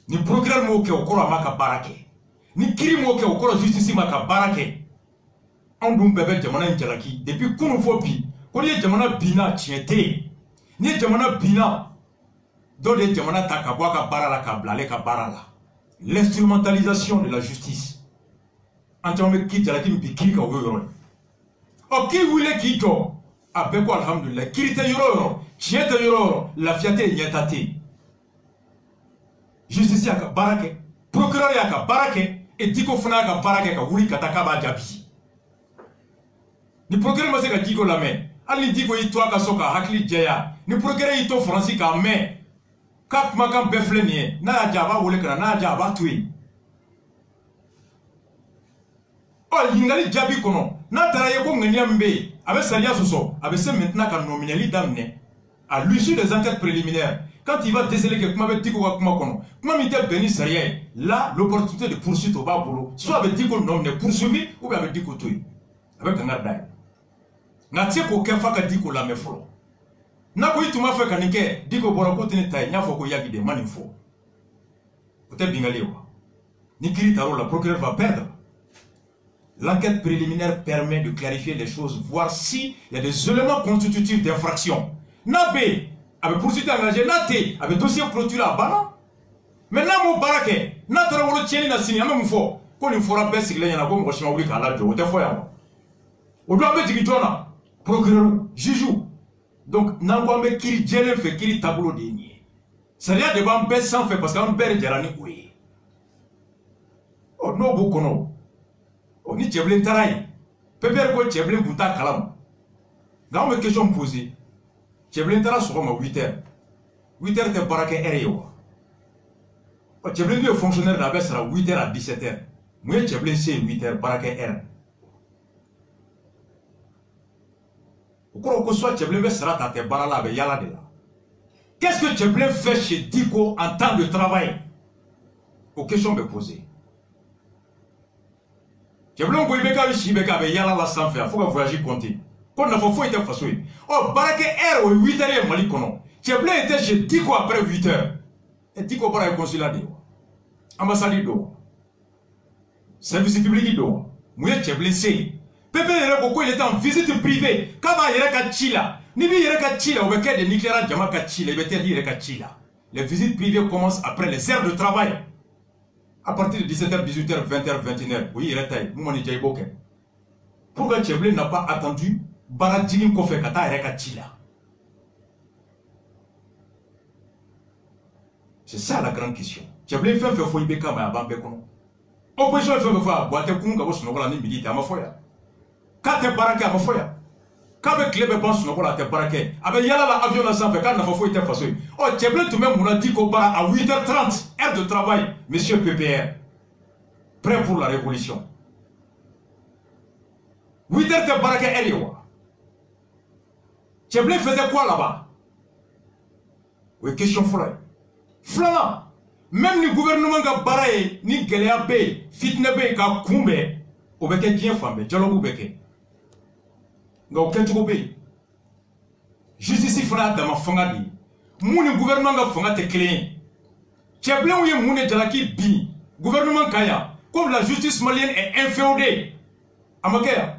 Ni procureur mo ke okoro maka barake. Ni kiri mo ke okoro justice maka barake. On dum bebe Jamana njalaki depuis kunu fopi. Quand il y a jamana bina tiete, ni jamana bina, dans les jamana takabwaka barala kablale kabarala, l'instrumentalisation de la justice. Antame ki jalaki mbikiri ka yoro. Ok wile kito, abeko alhamdulillah, kirite yoro, tiete yoro, la fiate yatate. Justice yaka barake, procureur yaka barake, et diko funa ka barake ka wuli kataka ba jabi. Ni procureur ma se ka diko la main. Ali diko itwa ka soka hakli jeya ni procureur ito français ka mais kap makam beflenie na jaba wole kana na jaba tuyi o yingali jabi kono na taraye ko ngania mbe avec salia soso avec ce maintenant ka nominali damne à l'issue des enquêtes préliminaires quand il va déceler que kuma be diko ka kuma kono kuma mi te beni saria là l'opportunité de poursuite au babolo soit avec diko nominé poursuivi ou bien avec diko tuyi avec un gardai. Na tiko kefa ka diko la mefolo. Na ko ituma fe kanike diko bora ko tene tay nya foko yagi de manifo. Peut-être bingalewa. Ni kiri taro la procureur va perdre. L'enquête préliminaire permet de clarifier les choses, voir s'il y a des éléments constitutifs d'infraction. Nabe avec poursuite engagée, nate avec dossier clôturé à Bana. Maintenant mon barake, na tara wolo tieni na sini ame mufo. ko nin fɔra bɛɛ sigilen ɲɛna ko mɔgɔ si ma wuli k'a lajɔ o tɛ fɔ yan o don an bɛ jigin jɔn na procureur juge donc n'an ko an bɛ kiiri jɛlen fɛ kiiri taabolo de ye nin ye sariya de b'an bɛɛ sanfɛ parce que an bɛɛ de jara ni o ye ɔ n'o b'o kɔnɔ ɔ ni cɛbilen taara yen PPR ko cɛbilen kun t'a kalama nka anw bɛ question poser cɛbilen taara sɔgɔma 8h 8h tɛ baara kɛ heure ye wa ɔ cɛbilen dun ye fonctionnaire de a bɛ sara 8h à 17h mun ye cɛbilen se 8h baara kɛ heure o kɔrɔ ko soit cɛbilen bɛ sara ta tɛ baara la a bɛ yala de la qu'est-ce que cɛbilen fait chez Diko en temps de travail o question bɛ poser cɛbilen ko i bɛ k'a bɛ si bɛ k'a bɛ yala la sanfɛ a fo ka voyage compter ko nafa foyi tɛ faso ye ɔ baara kɛ heure o ye 8h ye Mali kɔnɔ cɛbilen était chez Diko après 8h et Diko baara ye consulat de ye wa ambassade do wa service public do wa mun ye cɛbilen se ye Pepe yɛrɛ ko il était en visite privée k'a b'a yɛrɛ ka ci la ni b'i yɛrɛ ka ci la o bɛ kɛ de n'i tilara jama ka ci la i bɛ taa i yɛrɛ ka ci la les visites privées commencent après les heures de travail à partir de 17h 18h 20h 21h o y'i yɛrɛ ta ye mun mana i diya i b'o kɛ pourquoi cɛbilen n'a pas attendu baara jigin kɔfɛ ka taa yɛrɛ ka ci la c'est ça la grande question cɛbilen fɛn fɛn fɔ i bɛ k'a ma a b'an bɛɛ kɔnɔ opposition fɛn fɛn fɔ a bɔ a tɛ kun ka bɔ sunɔgɔ la ni midi tɛ a ma fɔ yan k'a tɛ baara kɛ a ma fɔ yan k'a bɛ tile bɛ ban sunɔgɔ la a tɛ baara kɛ a bɛ yala la avion na sanfɛ k'a nafa foyi tɛ faso ye ɔ cɛbilen tun bɛ mun na Diko baara à 8h30 heure de travail monsieur PPR prêt pour la révolution 8h tɛ baara kɛ heure ye wa cɛbilen faisait quoi là-bas o ye question fɔlɔ ye filanan même ni gouvernement ka baara ye ni gɛlɛya bɛ yen fitinɛ bɛ yen k'a kunbɛn o bɛ kɛ diɲɛ fan bɛɛ dialogue bɛ kɛ nka o kɛcogo bɛ yen justice fana y'a dama fanga de ye mun ni gouvernement ka fanga tɛ kelen ye cɛbilenw ye mun de jalaki bin gouvernement kan yan comme la justice malienne est inféodée a ma kɛ yan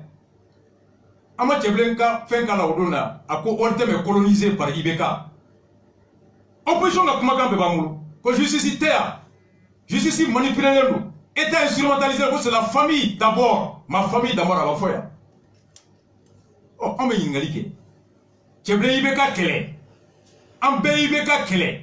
an ma cɛbilen ka fɛn k'a la o don na a ko ORTM est colonisé par IBK opposition ka kumakan bɛɛ b'an bolo ko justice tɛ yan justice manipulelen don État instrumentalisé, c'est la famille d'abord. Ma famille d'abord à la fois. Oh, on me yingalike. Cɛbilen IBK kɛlɛ. An bɛɛ IBK kɛlɛ.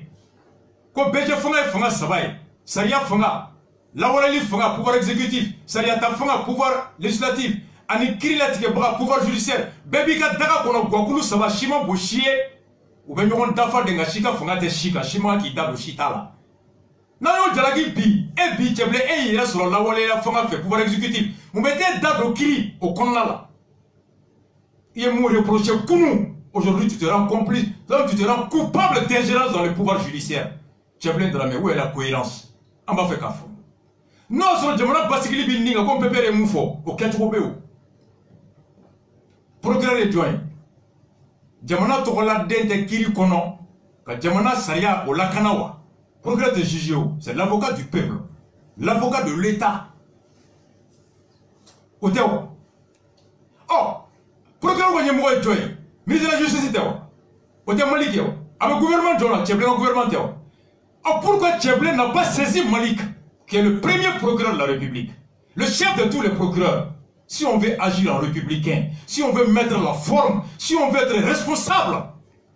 Ko bɛɛ fanga ye fanga saba ye. Sariya fanga, lawaleli fanga, pouvoir exécutif, sariyata fanga, pouvoir législatif, ani kiiri latigɛbaga, pouvoir judiciaire. Bɛɛ b'i ka daga kɔnɔ guwakulu saba si ma bon si ye. U bɛ ɲɔgɔn dafa de nka si ka fanga tɛ si kan, si ma k'i da don si t'a la. N'a y'o jalaki bi e bi cɛbilen e y'i yɛrɛ sɔrɔ lawaleya fanga fɛ pouvoir exécutif mun bɛ t'e da don kiiri o kɔnɔna la i ye mun reproché kunu aujourd'hui tu te rends complice donc tu te rends coupable d'ingérence dans le pouvoir judiciaire cɛbilen Dramé où est la cohérence an b'a fɛ k'a fɔ n'o sɔrɔ jamana basigili bi nin kan ko PPR ye mun fɔ o kɛcogo bɛ o procureur ye jɔn ye jamana tɔgɔladen tɛ kiiri kɔnɔ ka jamana sariya o lakana wa procureur de juge, c'est l'avocat du peuple, l'avocat de l'État. Oh, procureur de justice, ministre de la justice, Malik, avec le gouvernement, le gouvernement. Oh, pourquoi Tcheblé n'a pas saisi Malik, qui est le premier procureur de la République, le chef de tous les procureurs? Si on veut agir en républicain, si on veut mettre la forme, si on veut être responsable,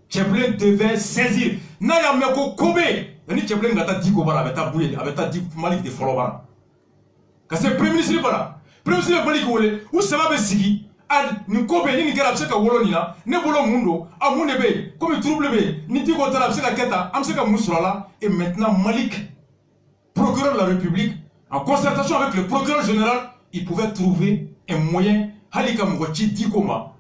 Tcheblé devait saisir. Naya Meko Kobe. Ni cɛbilen ka taa Diko bara a bɛ taa Buye a bɛ taa Malik de fɔlɔ bara ka se premier ministre bara premier ministre bɛ Malik wele u saba bɛ sigi a nin ko bɛ yen ni nin kɛra a bɛ se ka wolo nin na ne bolo mun don a mun de bɛ yen komi trouble bɛ yen ni Diko taara a bɛ se ka kɛ tan an bɛ se ka mun sɔrɔ a la et maintenant Malik procureur de la République en concertation avec le procureur général il pouvait trouver un moyen hali ka mɔgɔ ci Diko ma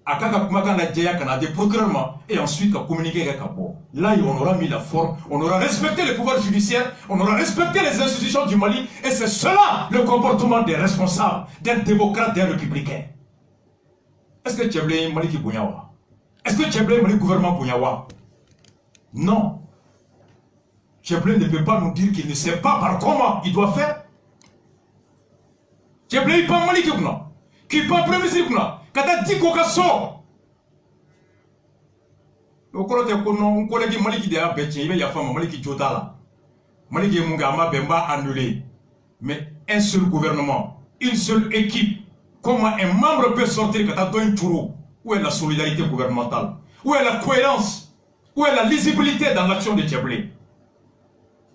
a ka kumakan la jɛya kana des procureurs ma et ensuite ka communiquer avec Kabo. Là, on aura mis la forme, on aura respecté le pouvoir judiciaire, on aura respecté les institutions du Mali et c'est cela le comportement des responsables, d'un démocrate, d'un républicain. Est-ce que Tcheblé Maliki Bounyawa? Est-ce que Tcheblé Mali gouvernement Bounyawa? Non. Tcheblé ne peut pas nous dire qu'il ne sait pas par comment il doit faire. Tcheblé il pas Maliki Bouna, qui pas premier ministre Bouna. Kata Diko ka so o kɔrɔ tɛ ko non n collègue Maliki de y'a bɛɛ tiɲɛ i bɛ yafa ma Maliki jo t'a la Maliki ye mun kɛ a ma bɛn n b'a annulé Mais un seul gouvernement, une seule équipe, comment un membre peut sortir quand tu as un tour? Où est la solidarité gouvernementale? Où est la cohérence? Où est la lisibilité dans l'action de Tchablé?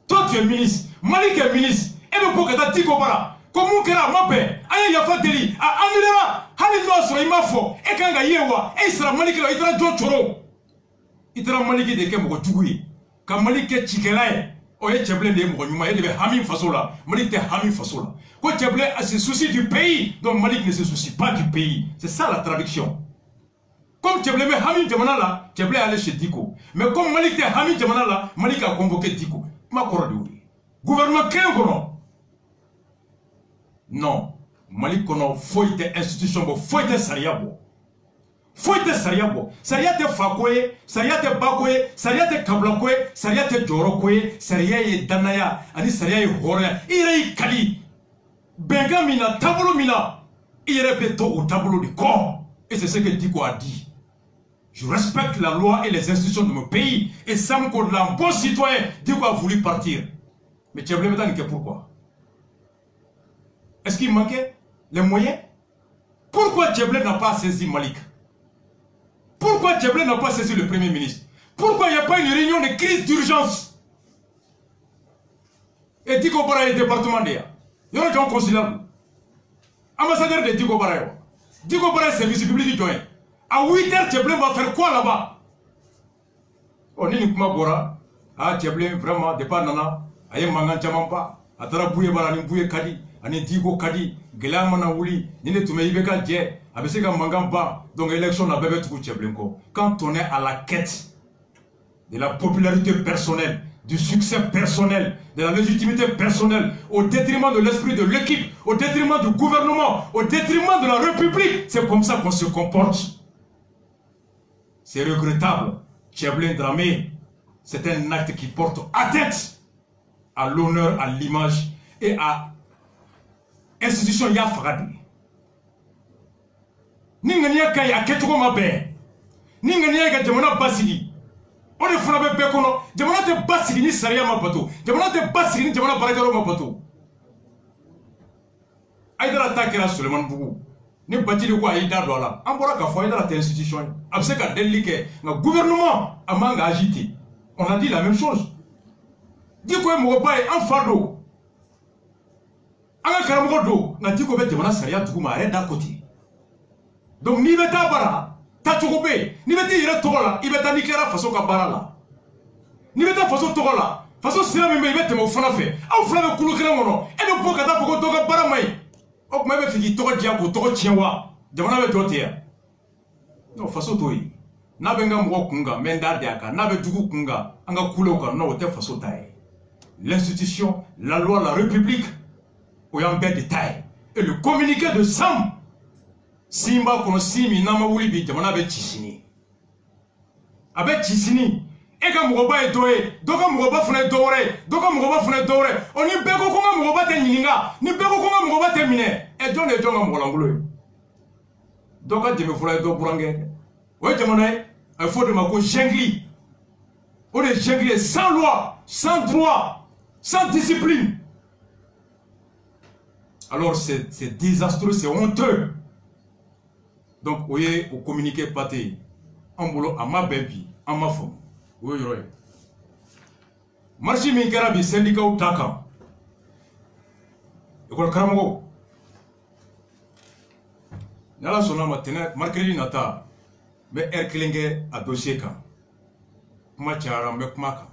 Toi tu es ministre, Malik est ministre, et le pour que tu as dit Kobara, comme on kera Mapé, Aya Yafa Deli, à Amilera, Halil sera Imafo, et Kanga Yewa, et il sera Malik, il sera John Choro. Il sera Malik de Kemo Tugui, quand Malik est Chikelae. Oye Tchablé de Mourouma, il est Hamim Fasola, Malik est Hamim Fasola. Quand Tchablé a ses soucis du pays, donc Malik ne se soucie pas du pays. C'est ça la traduction. Comme Tchablé met Hamim Djamanala, Tchablé est allé chez Diko. Mais comme Malik est Hamim Djamanala, Malik a convoqué Diko. Ma Korodouri. Gouvernement Kéngono. Non. Malik Kono, faut être institution, faut être Sariabo. Faut être Sariabo. Saria te Fakwe, Saria te Bakwe, Saria te Kablakwe, Saria te Jorokwe, Saria e Danaya, Ani Saria e Horia, Ire Kali. Bengamina, tableau mina, Ire Beto au tableau du corps. Et c'est ce que Diko a dit. Je respecte la loi et les institutions de mon pays. Et Sam Kodlan, bon citoyen, Diko a voulu partir. Mais tu as voulu me dire pourquoi? Est-ce qu'il manquait les moyens? Pourquoi Tchablé n'a pas saisi Malik? Pourquoi Tchablé n'a pas saisi le Premier ministre? Pourquoi il n'y a pas une réunion de crise d'urgence? Et Diko Bara est département d'Ia. Il y a un gens considérable. Ambassadeur de Diko Bara. Diko Bara est service public du joint. À 8h, Tchablé va faire quoi là-bas? On est uniquement Bora. Ah, Tchablé, vraiment, départ Nana. Aye Mangan Chamampa. Atara Bouye Bara, Bouye Kadi. Ani Diko Kadi. Gelamana Wuli. Nine Tume Ibeka Dje. Abeseka Mangamba, donc élection n'a pas été Tcheblenko. Quand on est à la quête de la popularité personnelle, du succès personnel, de la légitimité personnelle, au détriment de l'esprit de l'équipe, au détriment du gouvernement, au détriment de la République, c'est comme ça qu'on se comporte. C'est regrettable. Tcheblen Dramé, c'est un acte qui porte atteinte à l'honneur, à l'image et à l'institution Yafaradi. Ningania kay aketoko mabe ningania ga jamana basigi on est fana be kono jamana te basigi ni sariya mabato jamana te basigi ni jamana barakaro mabato aidara takira Suleiman Bougou ni batili ko aida do la an bora ka fo aidara te institution abse ka delike na gouvernement amanga agité on a dit la même chose diko mo ba en fado anga karamo do na diko be jamana sariya dugu ma reda côté. Donc, ni beta bara, ta chokobe, ni beta ira togola, ibeta nikera faso ka bara la. Ni beta faso togola, faso sira mime ibeta mo fana fe. Au fana be kulu kele ngono, e be boka ta foko toga bara mai. Ok ma be fiki togo diako, togo tienwa. Jamana be jote ya. No faso toyi. Na be nga mo kunga, menda diaka, na be dugu kunga, anga kulo ka no te faso taille. L'institution, la loi, la République, oyambe de taille. Et le communiqué de Sam Simba kono simi nama wuli bi jamana be chisini abe chisini e ka mugoba e doye doka mugoba funa dore doka mugoba funa dore oni beko ko nga mugoba te nyininga ni beko ko nga mugoba te mine e jone jonga mugolangulo doka deme fula do burange o jamana e faut de mako jengli on est jengli sans loi sans droit sans discipline alors c'est désastreux, c'est honteux. Donc, vous voyez, vous communiquez pas, en boulot, à ma baby, à ma femme. Oui, oui. Marchi Minkarabi, syndicat ou Taka. École Karamogo. Nala sona matene, marqué nata, mais Erklinge à dossier ka. Kuma chara mekmaka.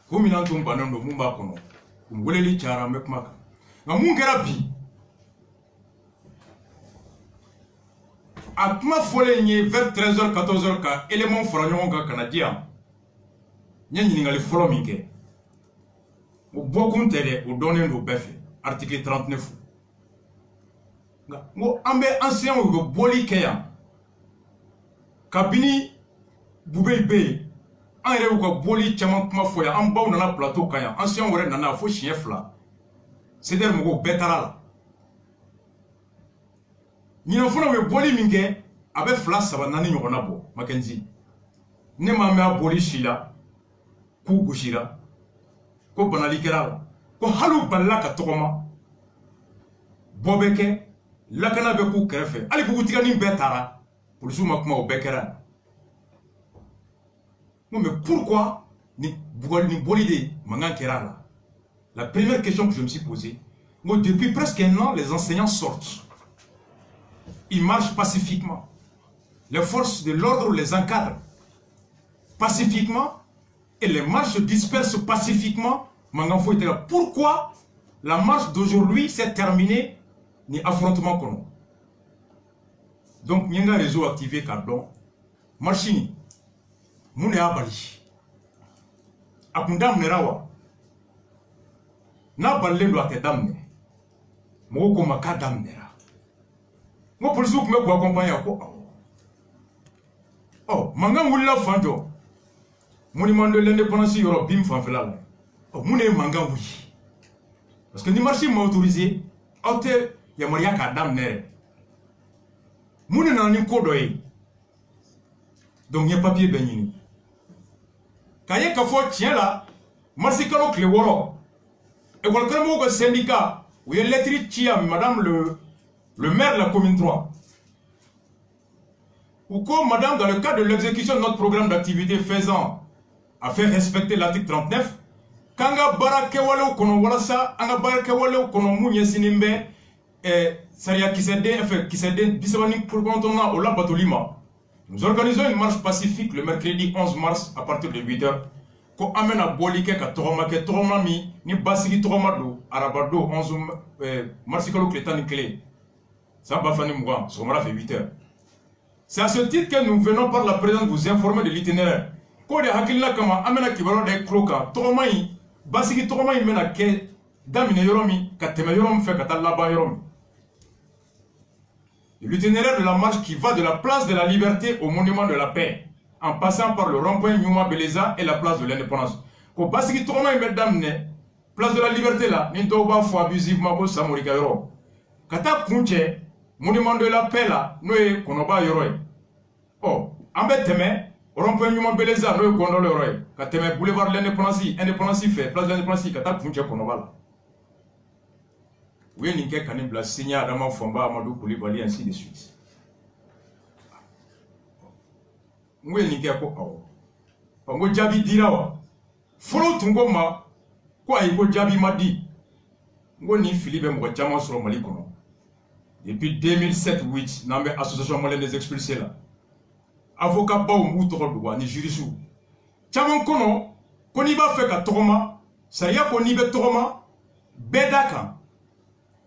Kuminantum banando mumba kono. Kumweleli chara mekmaka. Na Munkarabi. A kuma fɔlen ye vers 13h 14h ka élément fara ɲɔgɔn kan ka na di yan n ye ɲininkali fɔlɔ min kɛ o bɔkun tɛ dɛ o dɔnnen don bɛɛ fɛ article 39 nka n ko an bɛ anciens u bɛ bɔli kɛ yan kabini Bubey bɛ yen an yɛrɛ y'u ka bɔli caman kuma fɔ yan an baw nana plateau kan yan anciens wɛrɛ nana fo siɲɛ 2 CDR mɔgɔw bɛɛ taara la. Ɲinɛ fana u ye bɔli min kɛ a bɛ 2 3 4 ɲɔgɔnna bɔ Mackenzie ne ma mɛn a bɔli si la k'u gosira ko banali kɛra la ko hali u balila ka tɔgɔma Bobeke, lakana beku kerefe. Ali bukutika ni betara. Pour le jour au bekera. Mais pourquoi ni bolide mangan kerala? La première question que je me suis posée, moi, depuis presque un an, les enseignants sortent. Ils marchent pacifiquement. Les forces de l'ordre les encadrent pacifiquement et les marches se dispersent pacifiquement. Pourquoi la marche d'aujourd'hui s'est terminée ni affrontement qu'on donc il y a un réseau activé cardon marchini mune abali akunda mnerawa na balle ndo atedamne mo ko makadamnera mo police ko me ko accompagner ko oh manga wulla fanjo monument de l'indépendance Europe bim fanfela oh mune manga wuli parce que ni marché m'a autorisé autre ya moria kadamnere mune na ni kodoy donc y a papier benini kaye ka fo tien là marché kalo clé woro et quelqu'un mo ko syndicat où est lettre tia madame le maire de la commune 3 ou comme madame dans le cadre de l'exécution de notre programme d'activité faisant à faire respecter l'article 39 kanga barake wale kono wala sa anga barake wale kono munye sinimbe saria kisede bisabani pour kontona au Labatolima. Nous organisons une marche pacifique le mercredi 11 mars à partir de 8h ko amena bolike ka toroma ke toroma mi ni basiki toroma do arabado 11 marsikalo kletani clé ça va fani mouga somara fait 8h. C'est à ce titre que nous venons par la présence vous informer de l'itinéraire. Ko de hakilla kama amena kibaro de kroka toroma yi basiki toroma yi mena ke damine yoromi ka teme yorom fe ka talaba yoromi. L'itinéraire de la marche qui va de la place de la Liberté au monument de la Paix, en passant par le rond-point Nyouma Beleza et la place de l'Indépendance. Ko basiki toroma yi medamne place de la Liberté là, ni toba fo abusivement ko samorika yoro. Kata kunche monument de la Paix là, noé konoba yoro. Oh, ambe teme rond-point Nyouma Beleza noé gondole yoro. Ka teme boulevard de l'Indépendance fait place de l'Indépendance kata kunche konoba là. Oui, Ninke Kanibla, signé Adama Fomba, Amadou Koulibaly, ainsi de suite. Oui, Ninke Ako. Ngo Jabi Dirawa. Follow Tungoma, quoi, Iko Jabi Madi. Ngo ni Philippe Mwachama sur Mali Kono. Depuis 2007-8, dans l'association malienne des expulsés là. Avocat Bao Moutorodouwa, ni jurisou. Chamon Kono, Koniba Feka Toroma, Saya Konibe Toroma, Bedaka.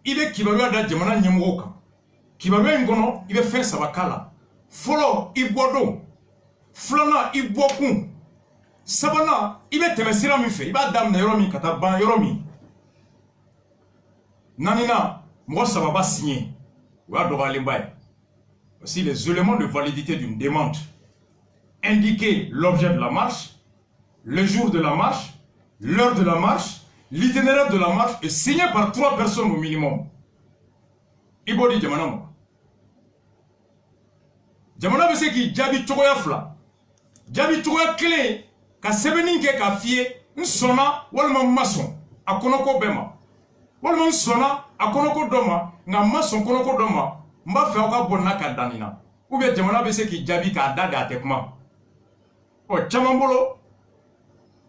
Il est kibarua da jamana nyemoka kibarua ngono il fait sabakala folo ibodo flana ibokun sabana il est temesira mi fait il va dam na yoromi kataban yoromi nanina mo sababa signé wa do balimbaye aussi les éléments de validité d'une demande indiquer l'objet de la marche, le jour de la marche, l'heure de la marche, l'itinéraire de la marche est signé par 3 personnes au minimum. Ibodi Jamanamo. Jamana bese ki jabi chokoya fla. Jabi chokoya clé ka sebeninke ka fie nsona walma mason akonoko bema. Walma nsona akonoko doma nga mason konoko doma mba fe ka bonna ka danina. Ou bien jamana bese ki jabi ka dada atekma. Oh chamambolo.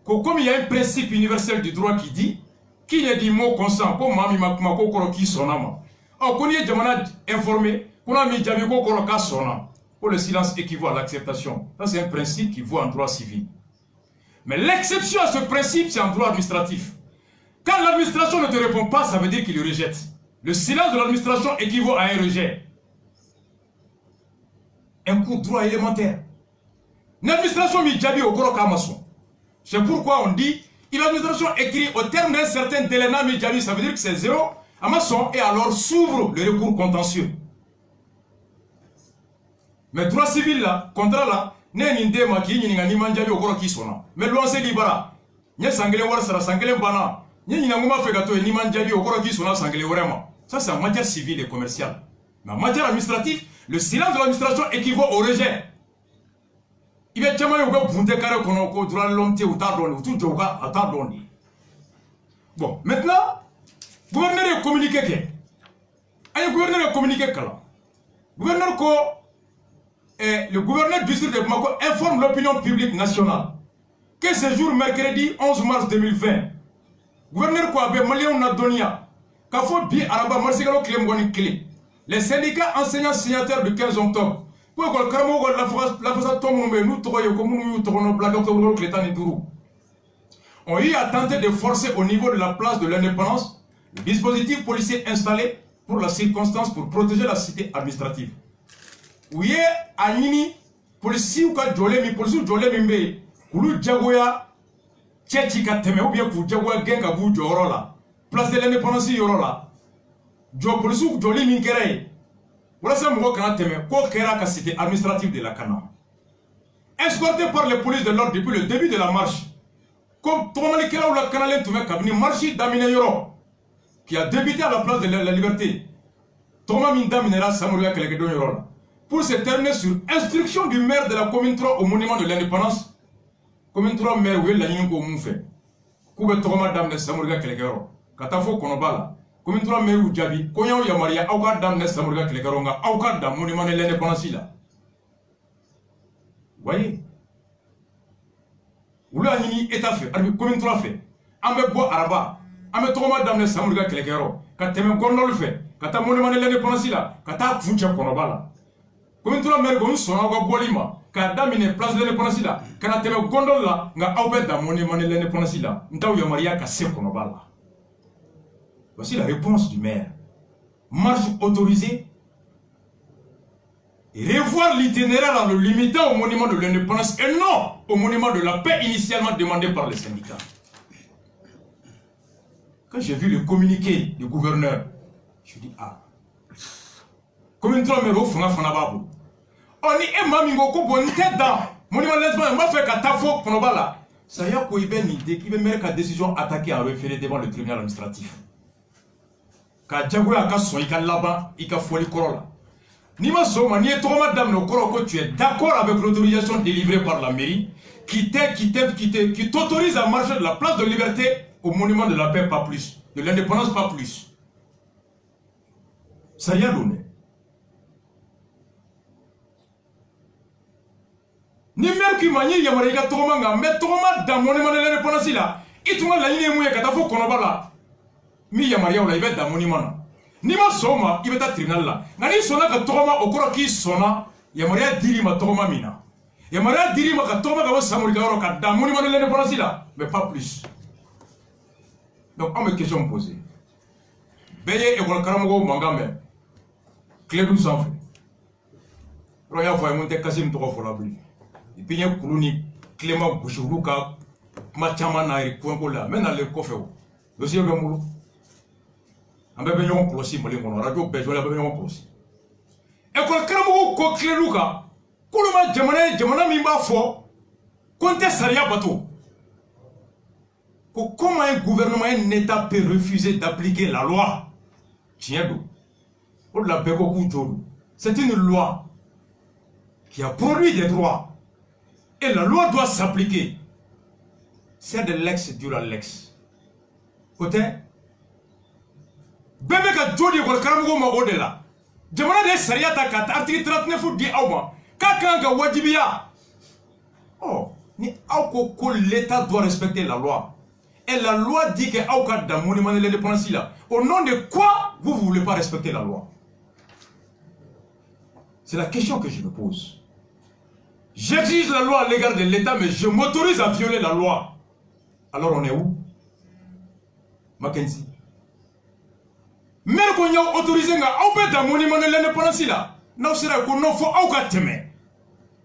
Comme il y a un principe universel du droit qui dit qui ne dit mot consent, comme Mami Makmako Koroki Sonama. Or, qu'on y est informé, qu'on a mis Djamiko Koroka Sona. Pour le silence équivaut à l'acceptation. Ça, c'est un principe qui vaut en droit civil. Mais l'exception à ce principe, c'est en droit administratif. Quand l'administration ne te répond pas, ça veut dire qu'il le rejette. Le silence de l'administration équivaut à un rejet. Un coup de droit élémentaire. L'administration mit Djabi au Koroka Mason. C'est pourquoi on dit, il l'administration écrit au terme d'un certain délai, ça veut dire que c'est 0 à maçon, et alors s'ouvre le recours contentieux. Mais droit civil là, contrat là, n'est ni déma qui n'y a ni manjabi au corps qui sonna. Mais l'on se libéra. N'y a sanglé war sera sanglé bana. N'y a pas fait gâteau ni manjabi au corps qui sonna sanglé vraiment. Ça c'est en matière civile et commerciale. Mais en matière administrative, le silence de l'administration équivaut au rejet. Il y a tellement de gens qui ont droit l'homme ou tardon, tout joga à tardon. Bon, maintenant, gouverneur est communiqué. Un gouverneur a communiqué kala. Gouverneur ko le gouverneur du district de Bamako informe l'opinion publique nationale que ce jour mercredi 11 mars 2020, gouverneur ko abe Malion Nadonia, Kafo bi araba marsigalo klemgoni clé. Les syndicats enseignants signataires du 15 octobre. Pour que le caramo la façon tombe nous troyons comme nous tournons blague octobre que l'état n'itourou. On y a tenté de forcer au niveau de la place de l'indépendance le dispositif policier installé pour la circonstance pour protéger la cité administrative. Oui, Anini, policier ou ka jolé mi policier jolé mi mbe, kulu jagoya, tchéti ka teme ou bien kou jagoya gen ka bou joro la, place de l'indépendance yoro la, jo policier ou jolé mi kere, voilà ça mouko kana teme, ko kera ka cité administrative de la Kana. Escorté par les polices de l'ordre depuis le début de la marche, comme Tomali Kela ou la Canalène Toumé Kabini, marche d'Amine Yoro, qui a débuté à la place de la liberté, Thomas Minda Minera Samouria Kelekedon Yoro, pour se terminer sur instruction du maire de la commune 3 au monument de l'indépendance. Commune 3 maire, oui, la ligne qu'on m'a fait. Koube Thomas Damne Samouria Kelekedon, Katafo Konobala, commune 3 maire ou Djabi, Koyan Yamaria, Auka Damne Samouria Kelekedon, Auka Dam, monument de l'indépendance là. Voyez? Ou là, il est à fait, commune 3 fait. Ambe Bois Araba, Ambe Thomas Damne Samouria Kelekedon, Kateme Gondol fait, Kata monument de l'indépendance là, Kata Funcha Konobala. Commune 3 maire gon sona ga bolima ka damine place de l'indépendance là kana teme gondol la nga awbe da monument de l'indépendance là ntaw ya maria ka se kono bala. Voici la réponse du maire. Marche autorisée et revoir l'itinéraire en le limitant au monument de l'indépendance et non au monument de la paix initialement demandé par les syndicats. Quand j'ai vu le communiqué du gouverneur, je dis ah, commune 3 maire au fanga fana babu. On est mamingo ko bon tête dans monument de l'indépendance m'a fait ka tafo konobala. Ça y a ko ibe ni de qui veut ka décision attaquée en référé devant le tribunal administratif. Ka jagoya ka so ika laba ika foli korola. Ni ma so ma ni to madame no koro ko tu es d'accord avec l'autorisation délivrée par la mairie qui t'autorise à marcher de la place de liberté au monument de la paix pas plus, de l'indépendance pas plus. Ça y a donné. Ni mer qui manie yamarika tomanga mais toma dans monument de l'indépendance là ituma la ligne mouye kata fo konobala mi yamaria ou la ibe dans monument ni ma soma ibe ta tribunal là ngani sona ka toma okoro ki sona yamaria diri ma toma mina yamaria diri ma ka toma ka samurika oro ka dans monument de l'indépendance là mais pas plus. Donc on me question posée beye école karamogo mangame clé du sang fait roya voye monter kasim to fo la bli. Et puis il y a Clément Bouchourouka, Machamana et Kouangola, mais dans le coffre. Le ciel de Moulou. Un bébé yon clossi, mon radio, besoin de yon clossi. Et quand Clément Koklelouka, Kouluma Jamana Mimba fort, comptez Saria Bateau. Comment un gouvernement, un État peut refuser d'appliquer la loi? Tiens, c'est une loi qui a produit des droits. Et la loi doit s'appliquer. C'est de l'ex dure à l'ex. Côté bébé ka jodi ko karamugo mago de la. Jamana de Saria ta article 39 di awma. Kaka ga wajibiya. Oh, ni awko ko l'État doit respecter la loi. Et la loi dit que awka da monument de l'indépendance là. Au nom de quoi vous ne voulez pas respecter la loi? C'est la question que je me pose. J'exige la loi à l'égard de l'État, mais je m'autorise à violer la loi. Alors on est où? Mackenzie. Mais qu'on y a autorisé un monument de l'indépendance là. Non, c'est là qu'on faut aucun témoin.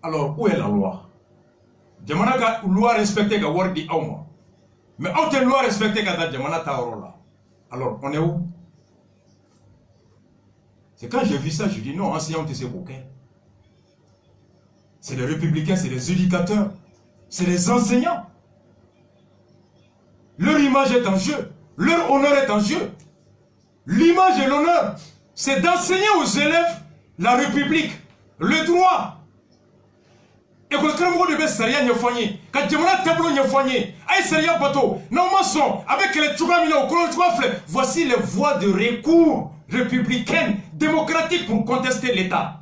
Alors où est la loi? Jamana ka loi respectée ka wardi auma. Mais autre loi respectée ka jamana ta orola. Alors on est où? C'est quand j'ai vu ça, je dis non, enseignant tu sais bouquin. C'est les républicains, c'est les éducateurs, c'est les enseignants. Leur image est en jeu, leur honneur est en jeu. L'image et l'honneur, c'est d'enseigner aux élèves la République, le droit. Et que le crème de Bessaria n'y foigné, quand Djamana tableau n'y foigné, aïe Saria bateau, non maçon, avec les Tchougamina au colon Tchouafle, voici les voies de recours républicaine, démocratique pour contester l'État.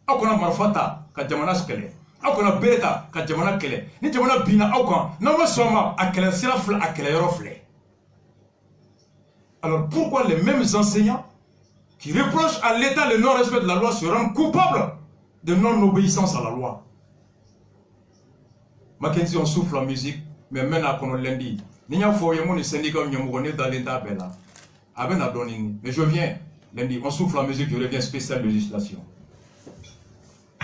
Aw kana marfata ka jamana kɛlɛ, aw kana bereta ka jamana kɛlɛ. Ni jamana bina aw kan, n'aw ma sɔn ma a kɛlɛ sira filɛ, a kɛlɛ yɔrɔ filɛ. Alors pourquoi les mêmes enseignants qui reprochent à l'État le non-respect de la loi se rendent coupables de non-obéissance à la loi? Mackenzie, on souffle la musique, mais maintenant qu'on lundi. N'y a pas de syndicat qui est dans l'État. Mais je viens lundi, on souffle la musique, je reviens spéciale législation.